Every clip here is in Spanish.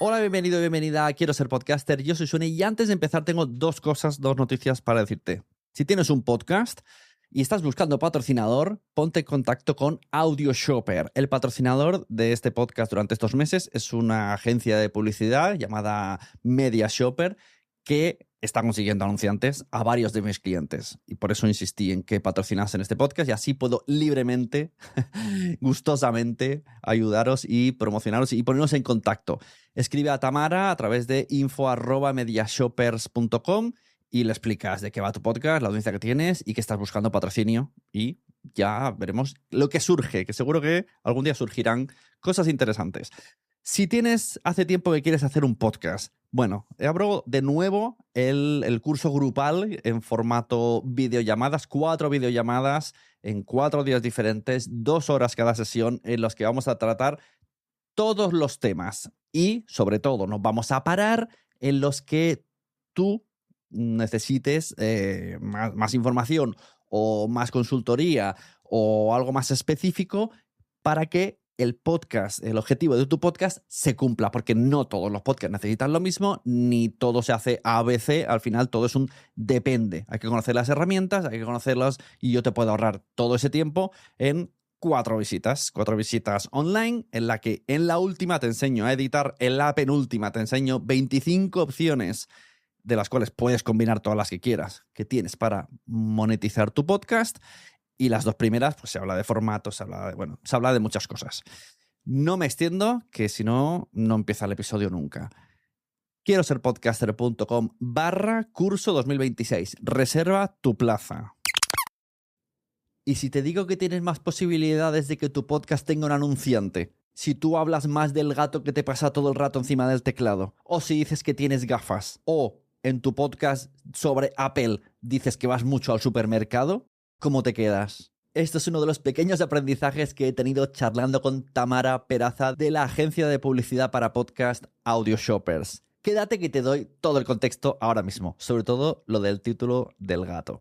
Hola, bienvenido y bienvenida a Quiero Ser Podcaster. Yo soy Sune y antes de empezar tengo dos noticias para decirte. Si tienes un podcast y estás buscando patrocinador, ponte en contacto con AudioShopper. El patrocinador de este podcast durante estos meses es una agencia de publicidad llamada MediaShopper que está consiguiendo anunciantes a varios de mis clientes. Y por eso insistí en que patrocinasen este podcast y así puedo libremente, gustosamente ayudaros y promocionaros y ponernos en contacto. Escribe a Tamara a través de info@mediashoppers.com y le explicas de qué va tu podcast, la audiencia que tienes y que estás buscando patrocinio. Y ya veremos lo que surge, que seguro que algún día surgirán cosas interesantes. Si hace tiempo que quieres hacer un podcast, bueno, abro de nuevo el curso grupal en formato videollamadas, 4 videollamadas en 4 días diferentes, 2 horas cada sesión, en los que vamos a tratar todos los temas y, sobre todo, nos vamos a parar en los que tú necesites más información o más consultoría o algo más específico para que el objetivo de tu podcast se cumpla, porque no todos los podcasts necesitan lo mismo, ni todo se hace ABC, al final todo es un depende. Hay que conocer las herramientas, hay que conocerlas y yo te puedo ahorrar todo ese tiempo en 4 visitas online, en la que en la última te enseño a editar, en la penúltima te enseño 25 opciones de las cuales puedes combinar todas las que quieras, que tienes para monetizar tu podcast. Y las 2 primeras, pues se habla de formatos, se habla de muchas cosas. No me extiendo, que si no, no empieza el episodio nunca. Quiero ser podcaster.com/curso 2026. Reserva tu plaza. Y si te digo que tienes más posibilidades de que tu podcast tenga un anunciante, si tú hablas más del gato que te pasa todo el rato encima del teclado, o si dices que tienes gafas, o en tu podcast sobre Apple dices que vas mucho al supermercado, ¿cómo te quedas? Esto es uno de los pequeños aprendizajes que he tenido charlando con Tamara Peraza de la agencia de publicidad para podcast AudioShoppers. Quédate que te doy todo el contexto ahora mismo, sobre todo lo del título del gato.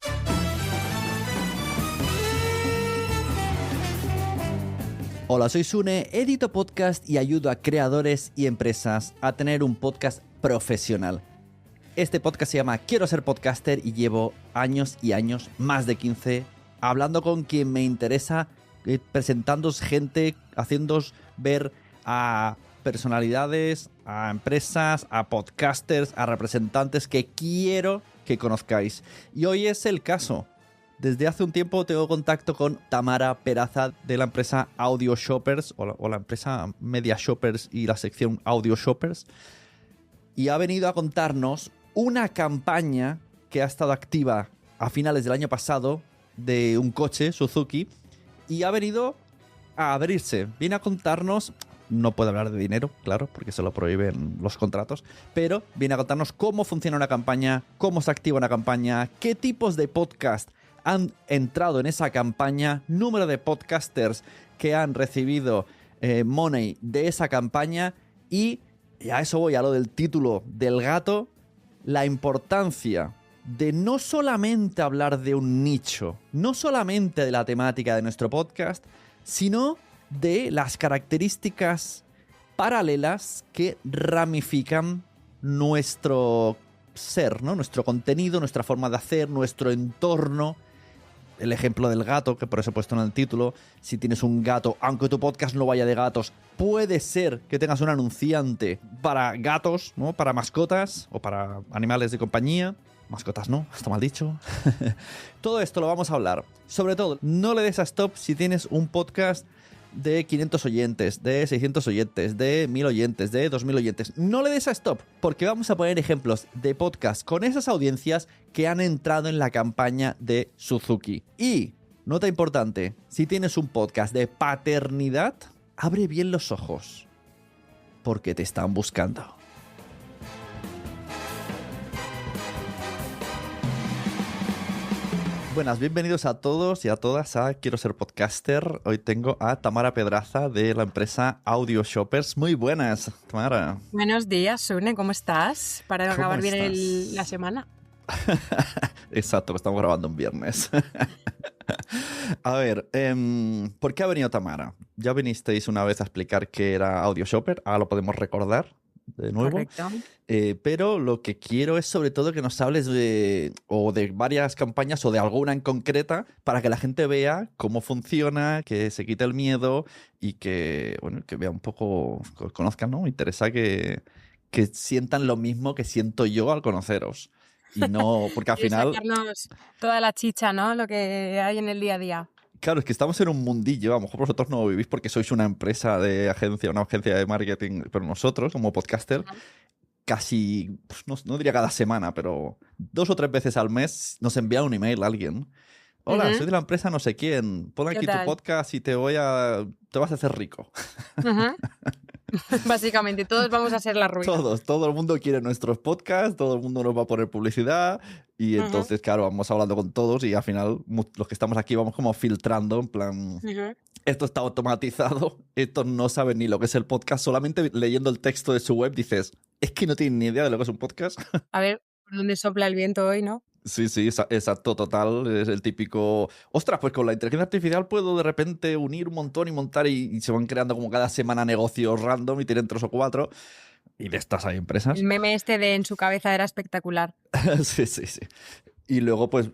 Hola, soy Sune, edito podcast y ayudo a creadores y empresas a tener un podcast profesional. Este podcast se llama Quiero Ser Podcaster y llevo años y años, más de 15, hablando con quien me interesa, presentándoos gente, haciéndoos ver a personalidades, a empresas, a podcasters, a representantes que quiero que conozcáis. Y hoy es el caso. Desde hace un tiempo tengo contacto con Tamara Peraza de la empresa AudioShoppers o la empresa MediaShoppers y la sección AudioShoppers. Y ha venido a contarnos una campaña que ha estado activa a finales del año pasado de un coche Suzuki y ha venido a abrirse. Viene a contarnos, no puede hablar de dinero, claro, porque se lo prohíben los contratos, pero viene a contarnos cómo funciona una campaña, cómo se activa una campaña, qué tipos de podcast han entrado en esa campaña, número de podcasters que han recibido money de esa campaña y a eso voy, a lo del título del gato, la importancia de no solamente hablar de un nicho, no solamente de la temática de nuestro podcast, sino de las características paralelas que ramifican nuestro ser, ¿no? Nuestro contenido, nuestra forma de hacer, nuestro entorno. El ejemplo del gato, que por eso he puesto en el título. Si tienes un gato, aunque tu podcast no vaya de gatos, puede ser que tengas un anunciante para gatos, ¿no? Para mascotas o para animales de compañía. Mascotas no, está mal dicho. Todo esto lo vamos a hablar. Sobre todo, no le des a stop si tienes un podcast de 500 oyentes, de 600 oyentes, de 1000 oyentes, de 2000 oyentes. No le des a stop, porque vamos a poner ejemplos de podcast con esas audiencias que han entrado en la campaña de Suzuki. Y, nota importante, si tienes un podcast de paternidad, abre bien los ojos, porque te están buscando. Buenas, bienvenidos a todos y a todas a Quiero Ser Podcaster. Hoy tengo a Tamara Peraza de la empresa AudioShoppers. Muy buenas, Tamara. Buenos días, Sune, ¿cómo estás? Para acabar bien la semana. Exacto, lo estamos grabando un viernes. A ver, ¿por qué ha venido Tamara? Ya vinisteis una vez a explicar qué era AudioShopper, ahora lo podemos recordar. de nuevo. Correcto. Pero lo que quiero es sobre todo que nos hables de varias campañas o de alguna en concreta para que la gente vea cómo funciona, que se quite el miedo y que, bueno, que vea un poco, que os conozcan, ¿no? Me interesa que sientan lo mismo que siento yo al conoceros. Y no, porque al Y final, sacarnos toda la chicha, ¿no? Lo que hay en el día a día. claro, es que estamos en un mundillo, a lo mejor vosotros no lo vivís porque sois una empresa de agencia, una agencia de marketing, pero nosotros, como podcaster, Ujú. casi, pues, no diría cada semana, pero 2 o 3 veces al mes nos envía un email a alguien. Hola, Ujú. soy de la empresa no sé quién. Pon ¿Qué aquí tu tal? podcast y te vas a hacer rico. Ujú. Básicamente, todos vamos a ser la ruina. Todo el mundo quiere nuestros podcasts, todo el mundo nos va a poner publicidad y Ujú, entonces, claro, vamos hablando con todos y al final los que estamos aquí vamos como filtrando, en plan, ujú. esto está automatizado, estos no saben ni lo que es el podcast, solamente leyendo el texto de su web dices, es que no tienen ni idea de lo que es un podcast. A ver por dónde sopla el viento hoy, ¿no? Sí, sí, exacto, total. Es el típico. Ostras, pues con la inteligencia artificial puedo de repente unir un montón y montar y se van creando como cada semana negocios random y tienen 3 o 4. Y de estas hay empresas. El meme este de en su cabeza era espectacular. Sí, sí, sí. Y luego, pues,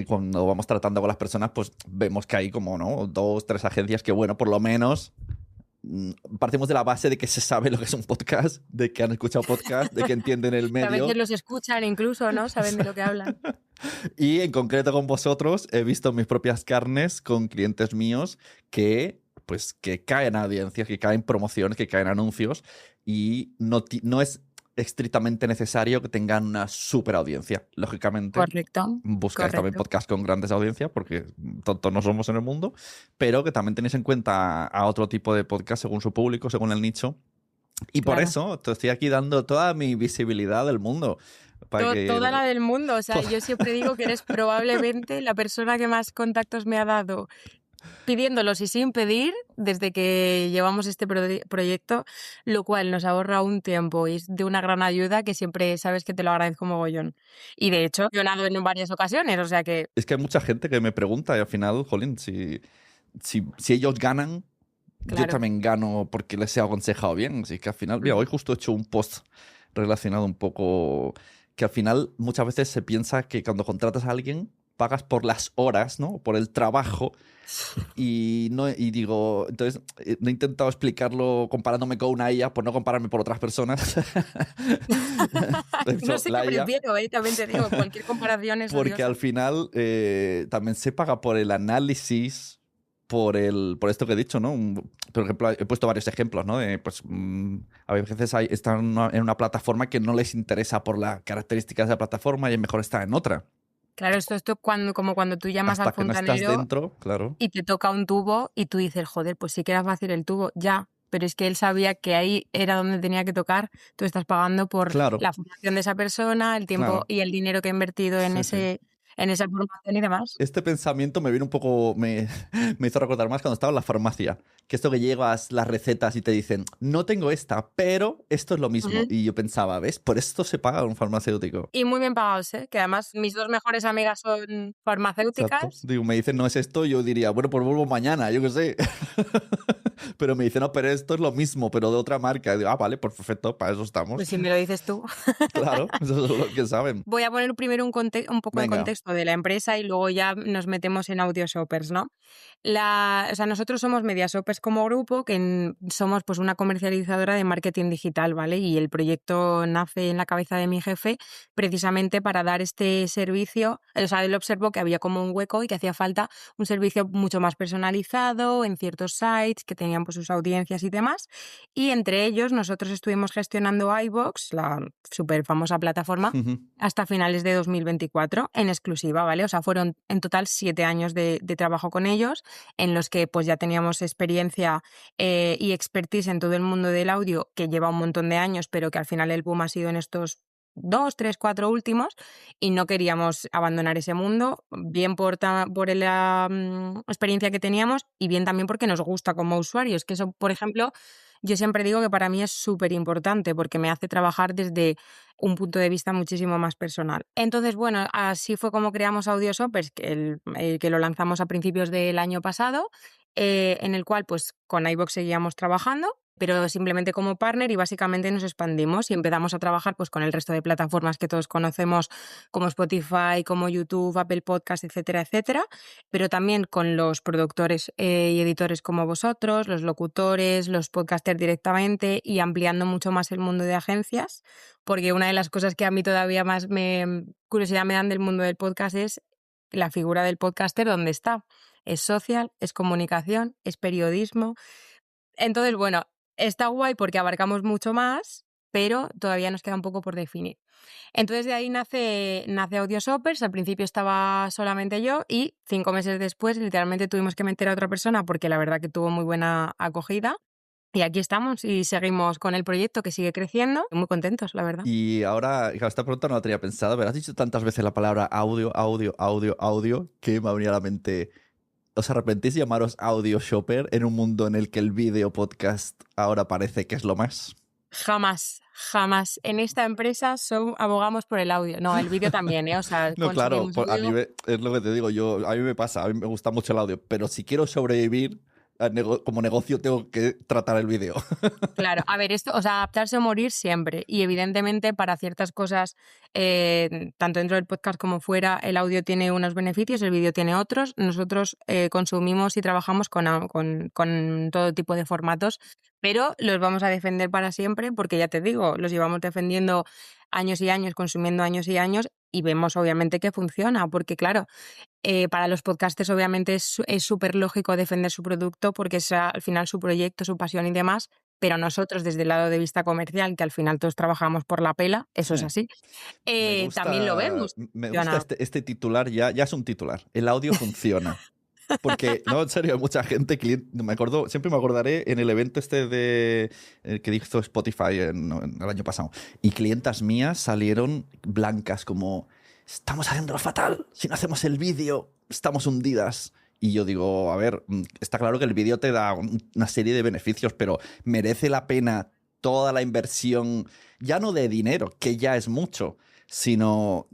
cuando vamos tratando con las personas, pues vemos que hay como, ¿no? 2, 3 agencias que, bueno, por lo menos partimos de la base de que se sabe lo que es un podcast, de que han escuchado podcast, de que entienden el Que a veces medio. los escuchan incluso, ¿no? Saben de lo que hablan. Y en concreto con vosotros he visto mis propias carnes con clientes míos que pues que caen audiencias, que caen promociones, que caen anuncios y no es estrictamente necesario que tengan una super audiencia. Lógicamente, Correcto, buscáis también correcto. podcasts con grandes audiencias porque tontos no somos en el mundo, pero que también tenéis en cuenta a otro tipo de podcast según su público, según el nicho. Y por Claro. eso te estoy aquí dando toda mi visibilidad del mundo. Para Toda que... la del mundo. O sea, yo siempre digo que eres probablemente la persona que más contactos me ha dado pidiéndolos y sin pedir desde que llevamos este proyecto, lo cual nos ahorra un tiempo y es de una gran ayuda que siempre sabes que te lo agradezco mogollón. Y de hecho, yo he ganado en varias ocasiones, o sea que, Es que hay mucha gente que me pregunta y al final, jolín, si ellos ganan, yo claro. también gano porque les he aconsejado bien. Así que al final, mira, hoy Ujú. justo he hecho un post relacionado un poco que al final muchas veces se piensa que cuando contratas a alguien pagas por las horas, ¿no? Por el trabajo y no y digo, entonces no he intentado explicarlo comparándome con una IA por no compararme por otras personas. De No hecho, sé qué la IA prefiero, también te digo, cualquier comparación es porque al odiosa. final también se paga por el análisis, por esto que he dicho, ¿no? Por ejemplo, he puesto varios ejemplos, ¿no? Pues a veces están en una plataforma que no les interesa por las características de la plataforma y es mejor estar en otra. Claro, esto como cuando tú llamas al Hasta que no estás fontanero dentro, claro. y te toca un tubo y tú dices, joder, pues sí que era fácil el tubo, ya, pero es que él sabía que ahí era donde tenía que tocar, tú estás pagando por Claro, la formación de esa persona, el tiempo claro. y el dinero que ha invertido Sí, sí. en esa formación y demás. Este pensamiento me viene un poco, me hizo recordar más cuando estaba en la farmacia, que esto que llevas las recetas y te dicen, no tengo esta, pero esto es lo mismo. Ujú. Y yo pensaba, ¿ves? Por esto se paga un farmacéutico. Y muy bien pagados, ¿eh? Que además mis dos mejores amigas son Exacto. farmacéuticas. Digo, me dicen, no es esto, yo diría, bueno, pues vuelvo mañana, yo qué sé. Pero me dicen, no, pero esto es lo mismo, pero de otra marca. Y digo, ah, vale, pues perfecto, para eso estamos. Pues si me lo dices tú. Claro, eso es lo que saben. Voy a poner primero un poco en Venga. contexto de la empresa y luego ya nos metemos en audio shoppers, ¿no? O sea, nosotros somos Media Shoppers como grupo, que somos pues una comercializadora de marketing digital, ¿vale? Y el proyecto nace en la cabeza de mi jefe precisamente para dar este servicio. O sea, él observó que había como un hueco y que hacía falta un servicio mucho más personalizado en ciertos sites que tenían pues sus audiencias y demás. Y entre ellos nosotros estuvimos gestionando iVoox, la súper famosa plataforma, Ujú. hasta finales de 2024 en exclusiva, ¿vale? O sea, fueron en total 7 años de trabajo con ellos, en los que pues ya teníamos experiencia y expertise en todo el mundo del audio, que lleva un montón de años, pero que al final el boom ha sido en estos 2, 3, 4 últimos, y no queríamos abandonar ese mundo, bien por la experiencia que teníamos y bien también porque nos gusta como usuarios, que eso, por ejemplo, yo siempre digo que para mí es súper importante porque me hace trabajar desde un punto de vista muchísimo más personal. Entonces, bueno, así fue como creamos Audio Shoppers, que lo lanzamos a principios del año pasado, en el cual pues con iVoox seguíamos trabajando. pero simplemente como partner, y básicamente nos expandimos y empezamos a trabajar pues con el resto de plataformas que todos conocemos, como Spotify, como YouTube, Apple Podcast, etcétera, etcétera, pero también con los productores y editores como vosotros, los locutores, los podcasters directamente, y ampliando mucho más el mundo de agencias, porque una de las cosas que a mí todavía más curiosidad me dan del mundo del podcast es la figura del podcaster, ¿dónde está? Es social, es comunicación, es periodismo. Entonces, bueno, está guay porque abarcamos mucho más, pero todavía nos queda un poco por definir. Entonces de ahí nace Audiosoppers. Al principio estaba solamente yo y 5 meses después literalmente tuvimos que meter a otra persona porque la verdad que tuvo muy buena acogida. Y aquí estamos y seguimos con el proyecto que sigue creciendo. Muy contentos, la verdad. Y ahora, claro, esta pregunta no la tenía pensada, pero has dicho tantas veces la palabra audio, audio, audio, audio, que me ha venido a la mente. ¿Os arrepentís de llamaros Audio Shopper en un mundo en el que el video podcast ahora parece que es lo más? Jamás, jamás. En esta empresa abogamos por el audio. No, el vídeo también, ¿eh? O sea, No, claro, consumimos a vídeo. nivel, es lo que te digo, a mí me pasa, a mí me gusta mucho el audio, pero si quiero sobrevivir como negocio tengo que tratar el video. Claro, a ver, esto, o sea, adaptarse o morir siempre. Y evidentemente para ciertas cosas, tanto dentro del podcast como fuera, el audio tiene unos beneficios, el vídeo tiene otros. Nosotros consumimos y trabajamos con todo tipo de formatos, pero los vamos a defender para siempre porque ya te digo, los llevamos defendiendo años y años, consumiendo años y años, y vemos obviamente que funciona, porque claro, para los podcasters obviamente es súper lógico defender su producto porque es al final su proyecto, su pasión y demás, pero nosotros desde el lado de vista comercial, que al final todos trabajamos por la pela, eso es Sí. así, también lo vemos. Me gusta Funciona. este titular, ya es un titular. El audio funciona. Porque, no, en serio, hay mucha gente, siempre me acordaré en el evento que hizo Spotify en el año pasado. Y clientas mías salieron blancas como, estamos haciéndolo fatal, si no hacemos el vídeo, estamos hundidas. Y yo digo, a ver, está claro que el vídeo te da una serie de beneficios, pero merece la pena toda la inversión, ya no de dinero, que ya es mucho, sino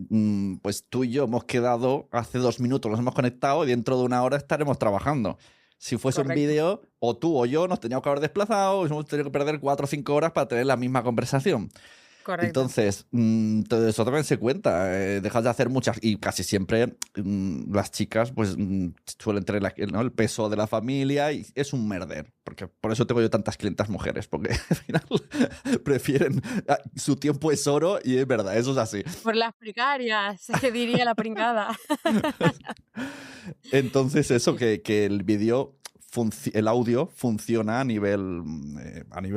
pues tú y yo hemos quedado hace 2 minutos, nos hemos conectado y dentro de 1 hora estaremos trabajando. Si fuese un Correcto, vídeo, o tú o yo nos teníamos que haber desplazado, hemos tenido que perder 4 o 5 horas para tener la misma conversación. correcto. Entonces, todo eso también se cuenta. Dejas de hacer muchas. Y casi siempre las chicas pues suelen tener ¿no? el peso de la familia y es un merder. Porque por eso tengo yo tantas clientas mujeres. Porque al final prefieren. Su tiempo es oro y es verdad, eso es así. Por las precarias, que diría la pringada. Entonces, Sí, eso sí. que el vídeo. El audio funciona a nivel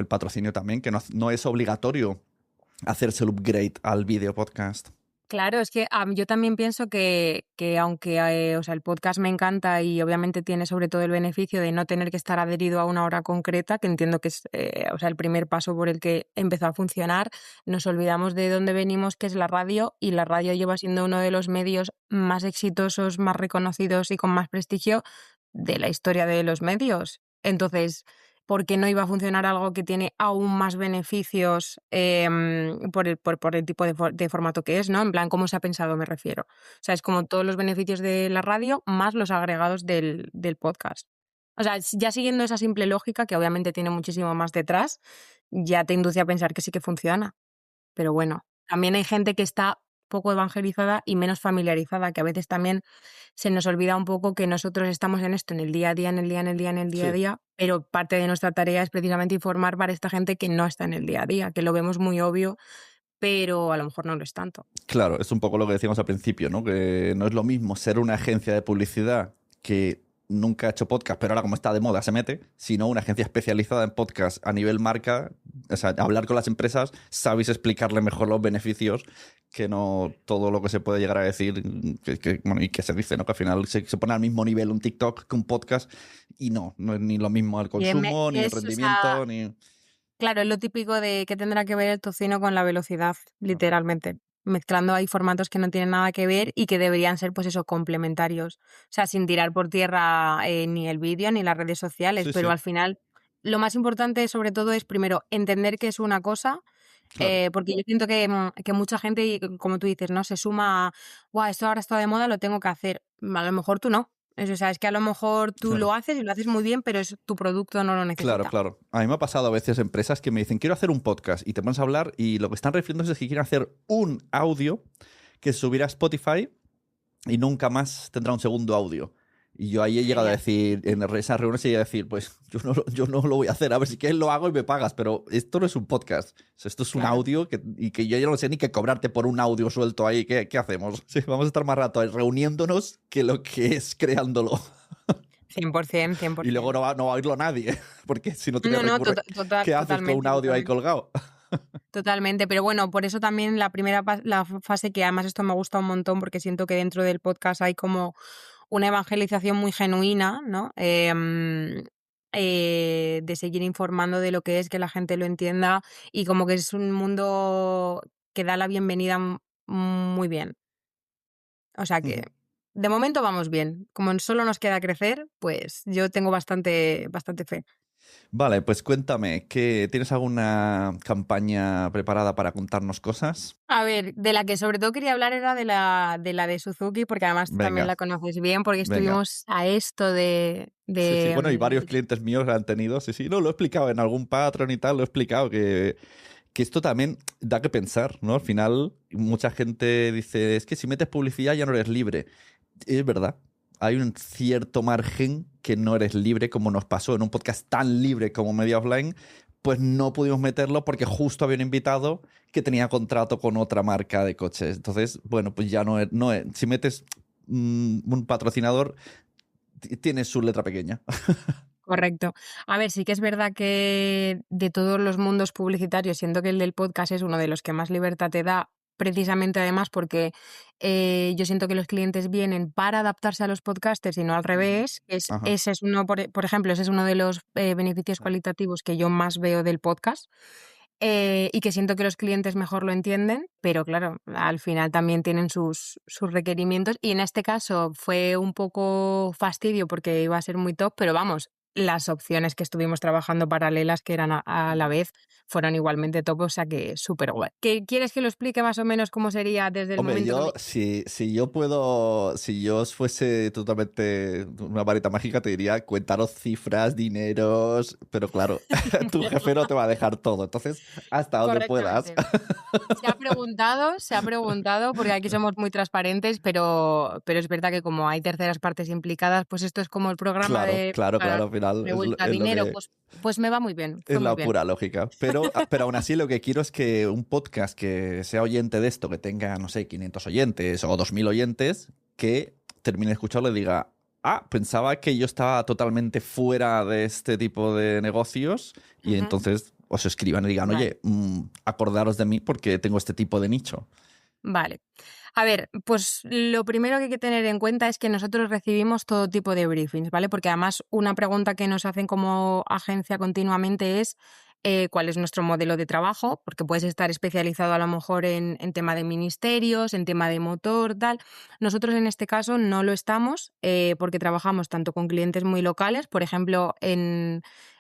patrocinio también, que no es obligatorio hacerse el upgrade al video podcast. Claro, es que yo también pienso que aunque o sea, el podcast me encanta y obviamente tiene sobre todo el beneficio de no tener que estar adherido a una hora concreta, que entiendo que es o sea, el primer paso por el que empezó a funcionar, nos olvidamos de dónde venimos, que es la radio, y la radio lleva siendo uno de los medios más exitosos, más reconocidos y con más prestigio de la historia de los medios. Entonces, ¿por qué no iba a funcionar algo que tiene aún más beneficios por el tipo de formato que es, ¿no? En plan, ¿cómo se ha pensado, me refiero? O sea, es como todos los beneficios de la radio más los agregados del podcast. O sea, ya siguiendo esa simple lógica, que obviamente tiene muchísimo más detrás, ya te induce a pensar que sí que funciona. Pero bueno, también hay gente que está poco evangelizada y menos familiarizada, que a veces también se nos olvida un poco que nosotros estamos en esto, en el día a día, en el día, en el día, en el día a Sí. día, pero parte de nuestra tarea es precisamente informar para esta gente que no está en el día a día, que lo vemos muy obvio, pero a lo mejor no lo es tanto. Claro, es un poco lo que decíamos al principio, ¿no? Que no es lo mismo ser una agencia de publicidad que nunca ha hecho podcast, pero ahora como está de moda se mete, sino una agencia especializada en podcast a nivel marca, o sea, hablar con las empresas, sabéis explicarle mejor los beneficios que no todo lo que se puede llegar a decir bueno, y que se dice, ¿no? Que al final se pone al mismo nivel un TikTok que un podcast y no es ni lo mismo el consumo, Y ni el es, o sea, rendimiento, ni... claro, es lo típico de que tendrá que ver el tocino con la velocidad, literalmente. Mezclando ahí formatos que no tienen nada que ver y que deberían ser, pues eso, complementarios. O sea, sin tirar por tierra ni el vídeo ni las redes sociales, Sí, pero sí, al final lo más importante sobre todo es primero entender que es una cosa, claro. porque yo siento que mucha gente, y como tú dices, ¿no? Se suma a, guau, esto ahora está de moda, lo tengo que hacer. A lo mejor tú no. Eso, o sea, es que a lo mejor tú Claro. lo haces y lo haces muy bien, pero tu producto no lo necesita. Claro, claro. A mí me ha pasado a veces empresas que me dicen, quiero hacer un podcast, y te pones a hablar y lo que están refiriéndose es que quieren hacer un audio que se subirá a Spotify y nunca más tendrá un segundo audio. Y yo ahí he llegado a Genial. decir, en esas reuniones he llegado a decir, pues yo no lo voy a hacer, a ver si quieres lo hago y me pagas, pero esto no es un podcast. O sea, esto es un Claro. audio y que yo ya no sé ni qué cobrarte por un audio suelto ahí. ¿Qué hacemos? Sí, vamos a estar más rato ahí reuniéndonos que lo que es creándolo. 100%, 100%. Y luego no va a oírlo nadie, porque si no tienes No, recursos, ¿qué haces con un totalmente, audio ahí totalmente. colgado? Totalmente, pero bueno, por eso también la primera la fase, que además esto me gusta un montón porque siento que dentro del podcast hay como una evangelización muy genuina, ¿no? De seguir informando de lo que es, que la gente lo entienda y como que es un mundo que da la bienvenida muy bien. O sea que de momento vamos bien. Como solo nos queda crecer, pues yo tengo bastante fe. Vale, pues cuéntame, ¿tienes alguna campaña preparada para contarnos cosas? A ver, de la que sobre todo quería hablar era de Suzuki, porque además tú también Venga, la conoces bien, porque venga. estuvimos a esto Sí, sí, bueno, y varios clientes míos han tenido, sí, sí, no, lo he explicado en algún Patreon y tal, lo he explicado, que esto también da que pensar, ¿no? Al final, mucha gente dice, es que si metes publicidad ya no eres libre. Es verdad, hay un cierto margen que no eres libre, como nos pasó en un podcast tan libre como Media Offline, pues no pudimos meterlo porque justo había un invitado que tenía contrato con otra marca de coches. Entonces, bueno, pues ya si metes un patrocinador, tienes su letra pequeña. Correcto. A ver, sí que es verdad que de todos los mundos publicitarios, siento que el del podcast es uno de los que más libertad te da, precisamente además porque yo siento que los clientes vienen para adaptarse a los podcasters y no al Ujú. revés. Ajá. Ese es uno, por ejemplo, ese es uno de los beneficios cualitativos que yo más veo del podcast. Y que siento que los clientes mejor lo entienden, pero claro, al final también tienen sus requerimientos. Y en este caso fue un poco fastidio porque iba a ser muy top, pero vamos, las opciones que estuvimos trabajando paralelas, que eran a la vez, fueron igualmente top, o sea que súper guay. ¿Qué, quieres que lo explique más o menos cómo sería desde el Hombre, momento que me... si yo os fuese totalmente una varita mágica, te diría cuentaros cifras, dineros, pero claro, tu jefe no te va a dejar todo, entonces hasta donde puedas. Correctamente. Se ha preguntado, porque aquí somos muy transparentes, pero es verdad que como hay terceras partes implicadas, pues esto es como el programa Claro, de claro, para claro, al final de vuelta a es lo dinero, que pues me va muy bien, fue es muy la bien. pura lógica. Pero aún así lo que quiero es que un podcast que sea oyente de esto, que tenga, no sé, 500 oyentes o 2000 oyentes, que termine de escucharlo y diga, ah, pensaba que yo estaba totalmente fuera de este tipo de negocios y Ujú. entonces os escriban y digan, Vale. oye, acordaros de mí porque tengo este tipo de nicho. Vale. A ver, pues lo primero que hay que tener en cuenta es que nosotros recibimos todo tipo de briefings, ¿vale? Porque además una pregunta que nos hacen como agencia continuamente es cuál es nuestro modelo de trabajo, porque puedes estar especializado a lo mejor en tema de ministerios, en tema de motor, tal. Nosotros en este caso no lo estamos porque trabajamos tanto con clientes muy locales, por ejemplo,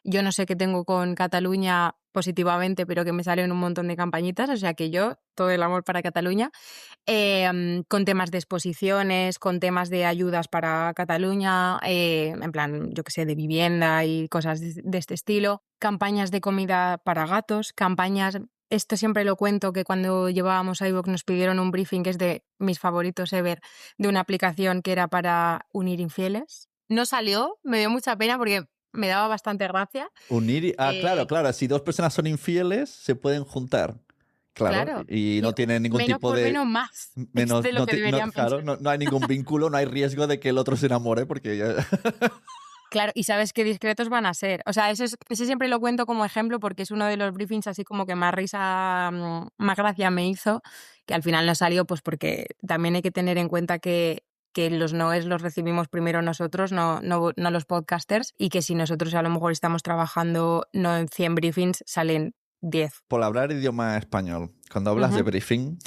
yo no sé qué tengo con Cataluña positivamente, pero que me salen un montón de campañitas, o sea que yo, todo el amor para Cataluña, con temas de exposiciones, con temas de ayudas para Cataluña, en plan, yo qué sé, de vivienda y cosas de este estilo, campañas de comida para gatos, campañas... Esto siempre lo cuento, que cuando llevábamos a iVoox nos pidieron un briefing que es de mis favoritos ever, de una aplicación que era para unir infieles. No salió, me dio mucha pena porque me daba bastante gracia. Claro, Eh, claro, si dos personas son infieles, se pueden juntar. Claro, claro, y y no tienen ningún menos tipo por de... menos más, es Menos, de lo que deberían claro, pensar. no hay ningún vínculo, no hay riesgo de que el otro se enamore porque ya... Claro, y sabes qué discretos van a ser. O sea, ese siempre lo cuento como ejemplo porque es uno de los briefings así como que más risa, más gracia me hizo, que al final no salió, pues porque también hay que tener en cuenta que los noes los recibimos primero nosotros, no los podcasters, y que si nosotros a lo mejor estamos trabajando no en 100 briefings, salen 10. Por hablar idioma español, cuando hablas de Ujú. briefing,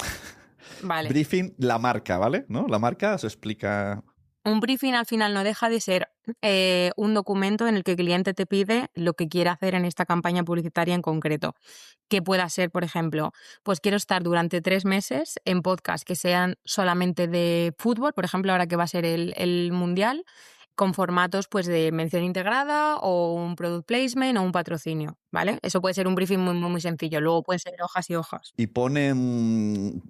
Vale. briefing, la marca, ¿vale? ¿No? La marca se explica... Un briefing al final no deja de ser un documento en el que el cliente te pide lo que quiere hacer en esta campaña publicitaria en concreto. Que pueda ser, por ejemplo, pues quiero estar durante 3 meses en podcasts que sean solamente de fútbol, por ejemplo, ahora que va a ser el Mundial, con formatos pues de mención integrada o un product placement o un patrocinio, ¿vale? Eso puede ser un briefing muy, muy, muy sencillo. Luego pueden ser hojas y hojas. ¿Y ponen,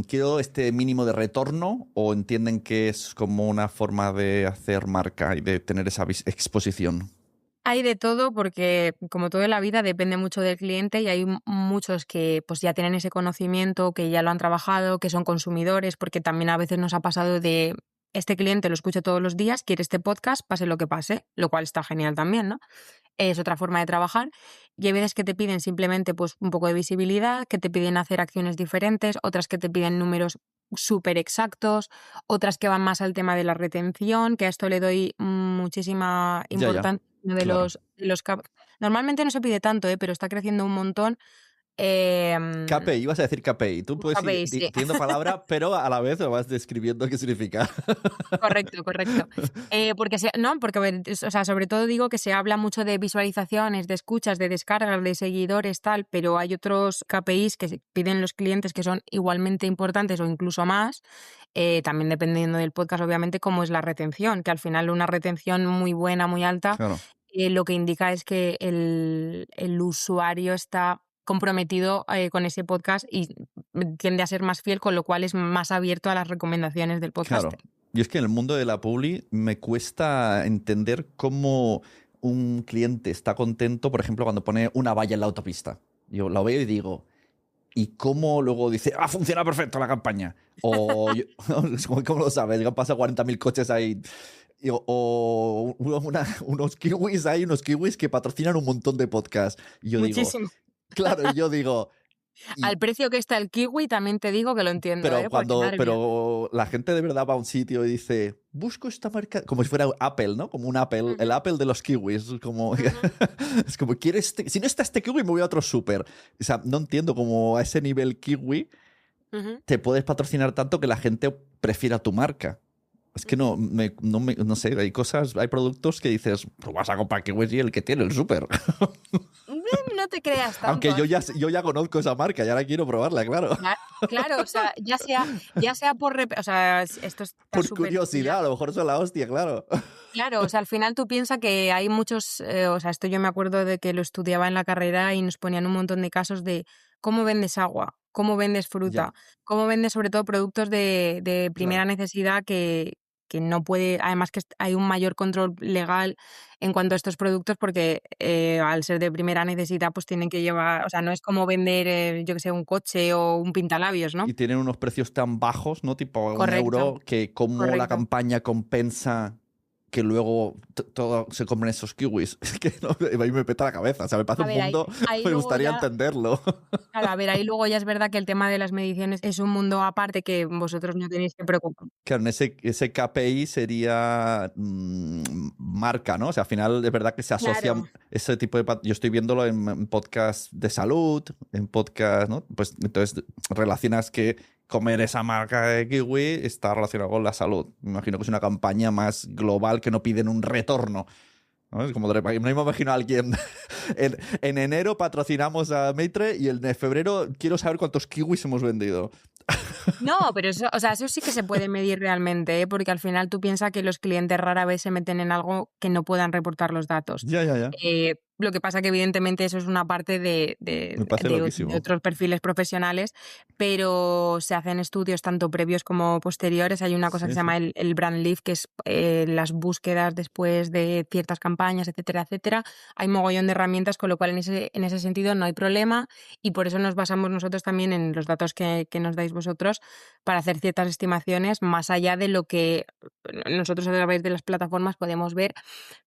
quiero este mínimo de retorno o entienden que es como una forma de hacer marca y de tener esa exposición? Hay de todo porque, como todo en la vida, depende mucho del cliente y hay muchos que pues ya tienen ese conocimiento, que ya lo han trabajado, que son consumidores, porque también a veces nos ha pasado de este cliente lo escucho todos los días, quiere este podcast, pase lo que pase, lo cual está genial también, ¿no? Es otra forma de trabajar. Y hay veces que te piden simplemente pues un poco de visibilidad, que te piden hacer acciones diferentes, otras que te piden números súper exactos, otras que van más al tema de la retención, que a esto le doy muchísima Ya, importancia. Uno claro. Normalmente no se pide tanto, pero está creciendo un montón. KPI, ibas a decir KPI. Tú puedes ir KPI, sí. diciendo palabra, pero a la vez lo vas describiendo qué significa. Correcto, correcto. Porque a ver, o sea, sobre todo digo que se habla mucho de visualizaciones, de escuchas, de descargas, de seguidores, tal, pero hay otros KPIs que se piden los clientes que son igualmente importantes o incluso más, también dependiendo del podcast, obviamente, como es la retención, que al final una retención muy buena, muy alta, Claro. lo que indica es que el usuario está comprometido con ese podcast y tiende a ser más fiel, con lo cual es más abierto a las recomendaciones del Claro. podcaster. Y es que en el mundo de la publi me cuesta entender cómo un cliente está contento, por ejemplo, cuando pone una valla en la autopista. Yo lo veo y digo, ¿y cómo luego dice, funciona perfecto la campaña? O, ¿cómo lo sabes? Han pasado 40.000 coches ahí. O unos kiwis que patrocinan un montón de podcasts. Y yo digo, Muchísimo. claro, y yo digo, Al precio que está el kiwi también te digo que lo entiendo, porque madre mía. pero la gente de verdad va a un sitio y dice, busco esta marca, como si fuera Apple, ¿no? Como un Apple, el Ujú, Apple de los kiwis. Como, ujú, es como, si no está este kiwi, me voy a otro súper. O sea, no entiendo cómo a ese nivel kiwi ujú, te puedes patrocinar tanto que la gente prefiera tu marca. Es que ujú. no sé, hay productos que dices, pues vas a comprar kiwis y el que tiene el súper. No te creas tanto. Aunque Al final. yo ya conozco esa marca y ahora quiero probarla, claro. Claro, o sea, ya sea por, o sea, esto está Por súper curiosidad, a estudiado. lo mejor son la hostia, claro. Claro, o sea, al final tú piensas que hay muchos, o sea, esto yo me acuerdo de que lo estudiaba en la carrera y nos ponían un montón de casos de cómo vendes agua, cómo vendes Ya, fruta, cómo vendes sobre todo productos de primera claro. necesidad que no puede, además que hay un mayor control legal en cuanto a estos productos porque al ser de primera necesidad pues tienen que llevar, o sea, no es como vender, yo que sé, un coche o un pintalabios, ¿no? Y tienen unos precios tan bajos, ¿no? Tipo un Correcto, euro, que como la correcto. campaña compensa que luego todo se compren esos kiwis. Es que no, a mí me peta la cabeza. O sea, me parece A un ver, mundo, ahí me luego gustaría ya. entenderlo. Claro, a ver, ahí luego ya es verdad que el tema de las mediciones es un mundo aparte que vosotros no tenéis que preocupar. Claro, en ese KPI sería marca, ¿no? O sea, al final es verdad que se asocia Claro. ese tipo de... Yo estoy viéndolo en podcast de salud, en podcast, ¿no? Pues entonces relacionas que comer esa marca de kiwi está relacionado con la salud. Me imagino que es una campaña más global que no piden un retorno, ¿no? Es como no me imagino a alguien... En enero patrocinamos a Maitre y en febrero quiero saber cuántos kiwis hemos vendido. No, pero eso, o sea, eso sí que se puede medir realmente, ¿eh? Porque al final tú piensas que los clientes rara vez se meten en algo que no puedan reportar los datos. Ya. Lo que pasa que evidentemente eso es una parte Me parece de loquísimo. otros perfiles profesionales, pero se hacen estudios tanto previos como posteriores. Hay una cosa que Sí, se sí. llama el brand lift, que es las búsquedas después de ciertas campañas, etcétera, etcétera. Hay mogollón de herramientas, con lo cual en ese sentido no hay problema y por eso nos basamos nosotros también en los datos que nos dais vosotros para hacer ciertas estimaciones más allá de lo que nosotros a través de las plataformas podemos ver.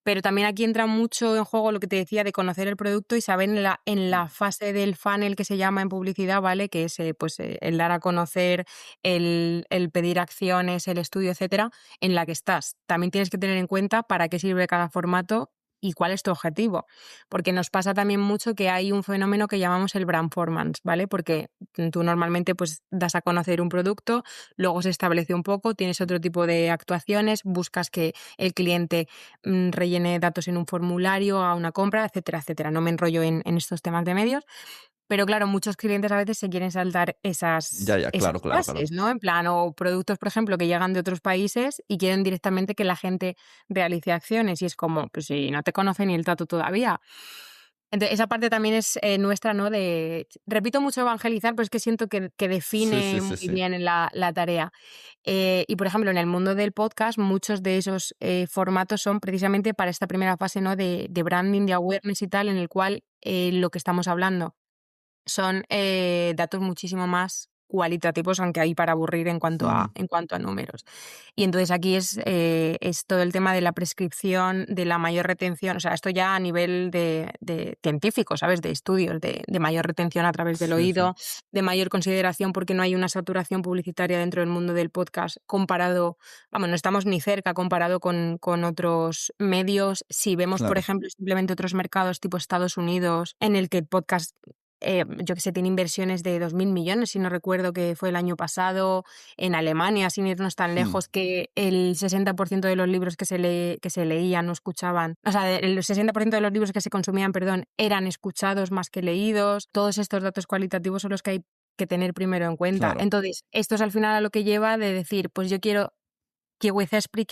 Pero también aquí entra mucho en juego lo que te decía de conocer el producto y saber en la fase del funnel que se llama en publicidad, ¿vale? Que es pues, el dar a conocer, el pedir acciones, el estudio, etcétera, en la que estás. También tienes que tener en cuenta para qué sirve cada formato y cuál es tu objetivo. Porque nos pasa también mucho que hay un fenómeno que llamamos el brandformance, ¿vale? Porque tú normalmente pues das a conocer un producto, luego se establece un poco, tienes otro tipo de actuaciones, buscas que el cliente rellene datos en un formulario, a una compra, etcétera, etcétera. No me enrollo en estos temas de medios. Pero claro, muchos clientes a veces se quieren saltar Ya, esas claro. fases, ¿no? En plan, o productos, por ejemplo, que llegan de otros países y quieren directamente que la gente realice acciones. Y es como, pues si no te conoce ni el tato todavía. Entonces, esa parte también es nuestra, ¿no? Repito mucho evangelizar, pero es que siento que define muy Sí. bien la tarea. Y, por ejemplo, en el mundo del podcast, muchos de esos formatos son precisamente para esta primera fase, ¿no? De branding, de awareness y tal, en el cual lo que estamos hablando son datos muchísimo más cualitativos, aunque hay para aburrir en cuanto a números. Y entonces aquí es todo el tema de la prescripción, de la mayor retención, o sea, esto ya a nivel de científico, ¿sabes? De estudios, de mayor retención a través del oído, de mayor consideración porque no hay una saturación publicitaria dentro del mundo del podcast comparado, vamos, no estamos ni cerca comparado con otros medios. Si vemos, por Claro. ejemplo, simplemente otros mercados tipo Estados Unidos, en el que el podcast yo que sé, tiene inversiones de 2.000 millones, si no recuerdo que fue el año pasado. En Alemania, sin irnos tan lejos, que el 60% de los libros que se leían o escuchaban, o sea, el 60% de los libros que se consumían, perdón, eran escuchados más que leídos. Todos estos datos cualitativos son los que hay que tener primero en cuenta. Claro. Entonces, esto es al final a lo que lleva de decir, pues yo quiero Kiwi Zespri,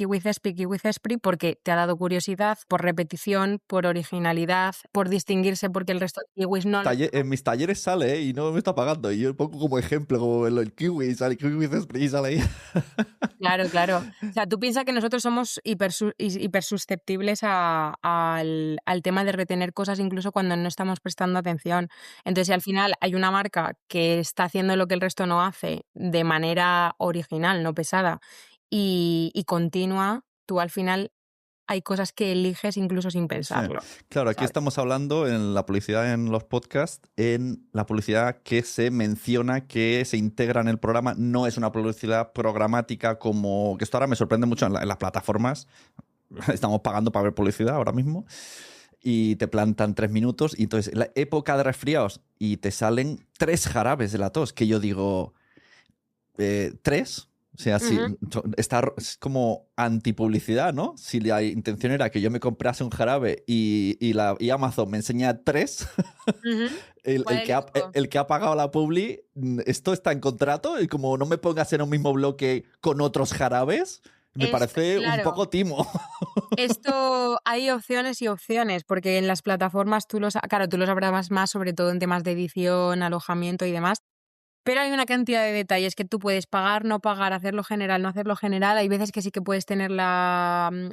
porque te ha dado curiosidad, por repetición, por originalidad, por distinguirse porque el resto de kiwis no lo... En mis talleres sale, y no me está pagando. Y yo pongo como ejemplo, como el kiwi, sale Kiwi Zespri y sale ahí. Claro. O sea, tú piensas que nosotros somos hipersusceptibles al tema de retener cosas incluso cuando no estamos prestando atención. Entonces, si al final hay una marca que está haciendo lo que el resto no hace de manera original, no pesada, y continua, tú al final hay cosas que eliges incluso sin pensarlo. Claro, aquí ¿sabes? estamos hablando en la publicidad en los podcasts, en la publicidad que se menciona que se integra en el programa. No es una publicidad programática como... Que esto ahora me sorprende mucho en las plataformas. Estamos pagando para ver publicidad ahora mismo. Y te plantan 3 minutos. Y entonces, en la época de resfriados, y te salen 3 jarabes de la tos, que yo digo... ¿3? O sea, es como antipublicidad, ¿no? Si la intención era que yo me comprase un jarabe y Amazon me enseña 3, el que ha pagado la publi, esto está en contrato, y como no me pongas en un mismo bloque con otros jarabes, me parece un poco timo. Esto hay opciones y opciones, porque en las plataformas tú lo sabrás más, sobre todo en temas de edición, alojamiento y demás. Pero hay una cantidad de detalles que tú puedes pagar, no pagar, hacerlo general, no hacerlo general. Hay veces que sí que puedes tener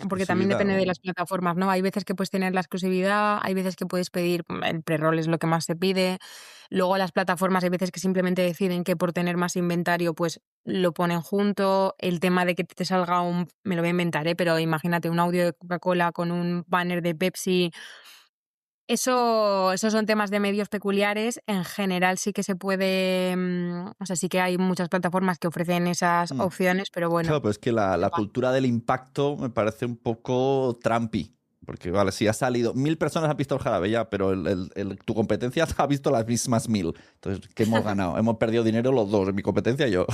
porque también depende de las plataformas, ¿no? Hay veces que puedes tener la exclusividad, hay veces que puedes pedir, el pre-roll es lo que más se pide. Luego las plataformas hay veces que simplemente deciden que por tener más inventario, pues lo ponen junto. El tema de que te salga me lo voy a inventar, pero imagínate un audio de Coca-Cola con un banner de Pepsi. Esos son temas de medios peculiares. En general sí que se puede, o sea, sí que hay muchas plataformas que ofrecen esas opciones, pero bueno. Claro, pero es que la cultura del impacto me parece un poco Trumpy. Porque, vale, si ha salido 1.000 personas han visto el jarabe ya, pero tu competencia ha visto las mismas 1.000. Entonces, ¿qué hemos ganado? Hemos perdido dinero los dos, en mi competencia y yo.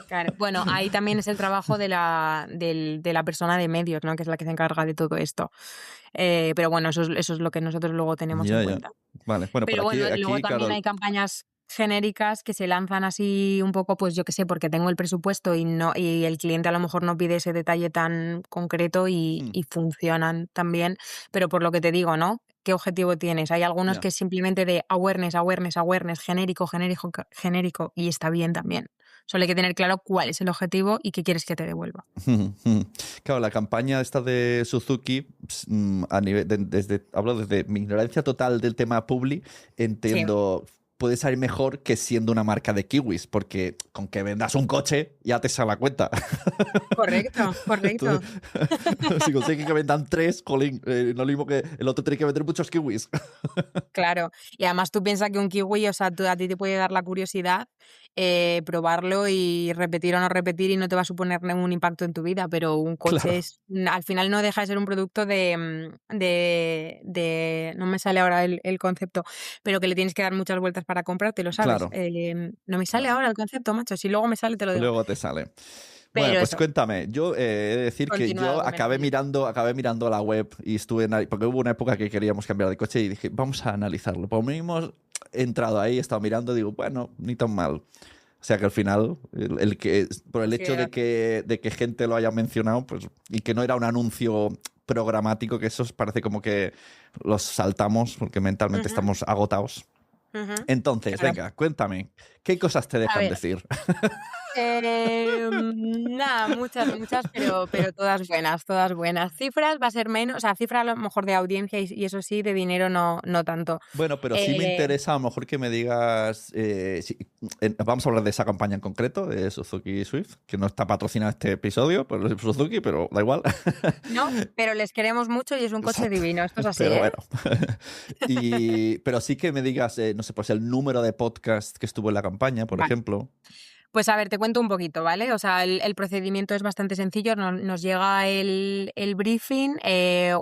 Claro. Bueno, ahí también es el trabajo de la persona de medios, ¿no? Que es la que se encarga de todo esto. Pero bueno, eso es lo que nosotros luego tenemos en cuenta. Vale, bueno, pero aquí, luego también claro, hay campañas genéricas que se lanzan así un poco, pues yo qué sé, porque tengo el presupuesto y el cliente a lo mejor no pide ese detalle tan concreto y funcionan también. Pero por lo que te digo, ¿no? ¿Qué objetivo tienes? Hay algunos que es simplemente de awareness, genérico, y está bien también. Solo hay que tener claro cuál es el objetivo y qué quieres que te devuelva. Claro, la campaña esta de Suzuki, a nivel hablo desde mi ignorancia total del tema publi, entiendo... Sí. Puede salir mejor que siendo una marca de kiwis, porque con que vendas un coche ya te sale la cuenta. Correcto. Entonces, si consigues que vendan 3, colín, no es lo mismo que el otro tiene que vender muchos kiwis. Claro, y además tú piensas que un kiwi, o sea, a ti te puede dar la curiosidad probarlo y repetir o no repetir y no te va a suponer ningún impacto en tu vida, pero un coche al final no deja de ser un producto de no me sale ahora el concepto, pero que le tienes que dar muchas vueltas para comprártelo, ¿sabes? Claro. No me sale ahora el concepto, macho, si luego me sale te lo digo. Luego te sale. Pero bueno, pues eso. Cuéntame, yo he de decir que yo acabé mirando la web y estuve porque hubo una época que queríamos cambiar de coche y dije, vamos a analizarlo. Por lo mínimo, he entrado ahí, he estado mirando y digo, bueno, ni tan mal. O sea que al final, por el hecho de que gente lo haya mencionado, pues, y que no era un anuncio programático, que eso parece como que los saltamos porque mentalmente estamos agotados. Entonces, Claro. venga, cuéntame, ¿qué cosas te A dejan ver, decir? nada, muchas, pero todas buenas, todas buenas. Cifras va a ser menos, o sea, cifra a lo mejor de audiencia y eso sí, de dinero no tanto. Bueno, pero sí me Eh, interesa a lo mejor que me digas, vamos a hablar de esa campaña en concreto, de Suzuki Swift, que no está patrocinado este episodio por Suzuki, pero da igual. no, pero les queremos mucho y es un coche Exacto. divino, esto es así, Pero ¿eh? bueno. Pero sí que me digas, no sé, pues el número de podcast que estuvo en la campaña, por Vale. ejemplo. Pues a ver, te cuento un poquito, ¿vale? O sea, el procedimiento es bastante sencillo, nos llega el briefing,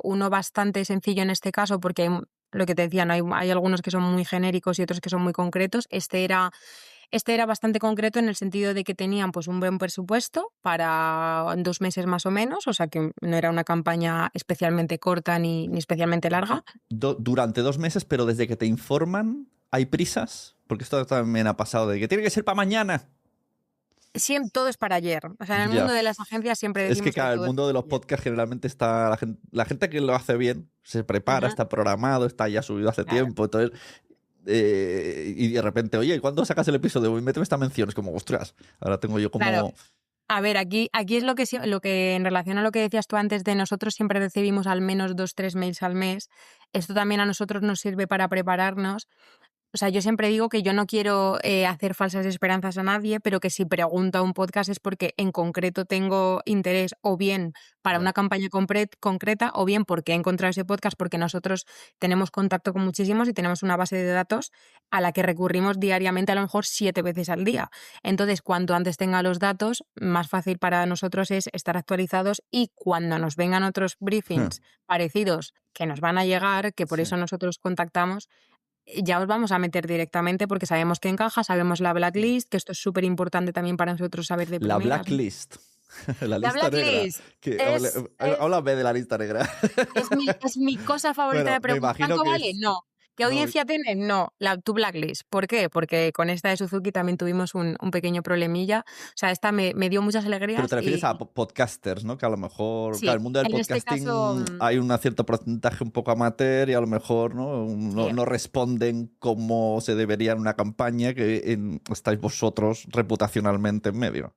uno bastante sencillo en este caso porque lo que te decía, no hay algunos que son muy genéricos y otros que son muy concretos. Este era bastante concreto en el sentido de que tenían pues un buen presupuesto para 2 meses más o menos, o sea que no era una campaña especialmente corta ni especialmente larga. Durante 2 meses, pero desde que te informan, ¿hay prisas? Porque esto también ha pasado de que tiene que ser para mañana. Siempre todo es para ayer. O sea, en el Ya. mundo de las agencias siempre Es que, decimos que claro, el todo es mundo de para los ayer. podcasts generalmente está la gente que lo hace bien, se prepara, Ujú, está programado, está ya subido hace claro. tiempo, entonces, y de repente, oye, ¿cuándo sacas el episodio? Y méteme esta mención, es como, ostras, ahora tengo yo Claro. como... A ver, aquí es lo que en relación a lo que decías tú antes de nosotros siempre recibimos al menos 2, 3 mails al mes. Esto también a nosotros nos sirve para prepararnos. O sea, yo siempre digo que yo no quiero hacer falsas esperanzas a nadie, pero que si pregunto a un podcast es porque en concreto tengo interés o bien para Ya. una campaña concreta o bien porque he encontrado ese podcast porque nosotros tenemos contacto con muchísimos y tenemos una base de datos a la que recurrimos diariamente a lo mejor 7 veces al día. Entonces, cuanto antes tenga los datos, más fácil para nosotros es estar actualizados y cuando nos vengan otros briefings parecidos que nos van a llegar, que por Sí. eso nosotros contactamos, ya os vamos a meter directamente porque sabemos que encaja, sabemos la blacklist, que esto es súper importante también para nosotros saber de La primeras, ¿no? blacklist, la La lista negra. blacklist es, es, Háblame de la lista negra. es mi cosa favorita Bueno, de me preguntar. imagino ¿Cuánto que vale? es... No. ¿Qué No, audiencia tiene? No. Tu blacklist. ¿Por qué? Porque con esta de Suzuki también tuvimos un pequeño problemilla. O sea, esta me dio muchas pero alegrías te refieres a y podcasters, ¿no? Que a lo mejor, claro, sí, el mundo del en este caso, podcasting hay un cierto porcentaje un poco amateur y a lo mejor sí. no responden como se debería en una campaña que estáis vosotros reputacionalmente en medio.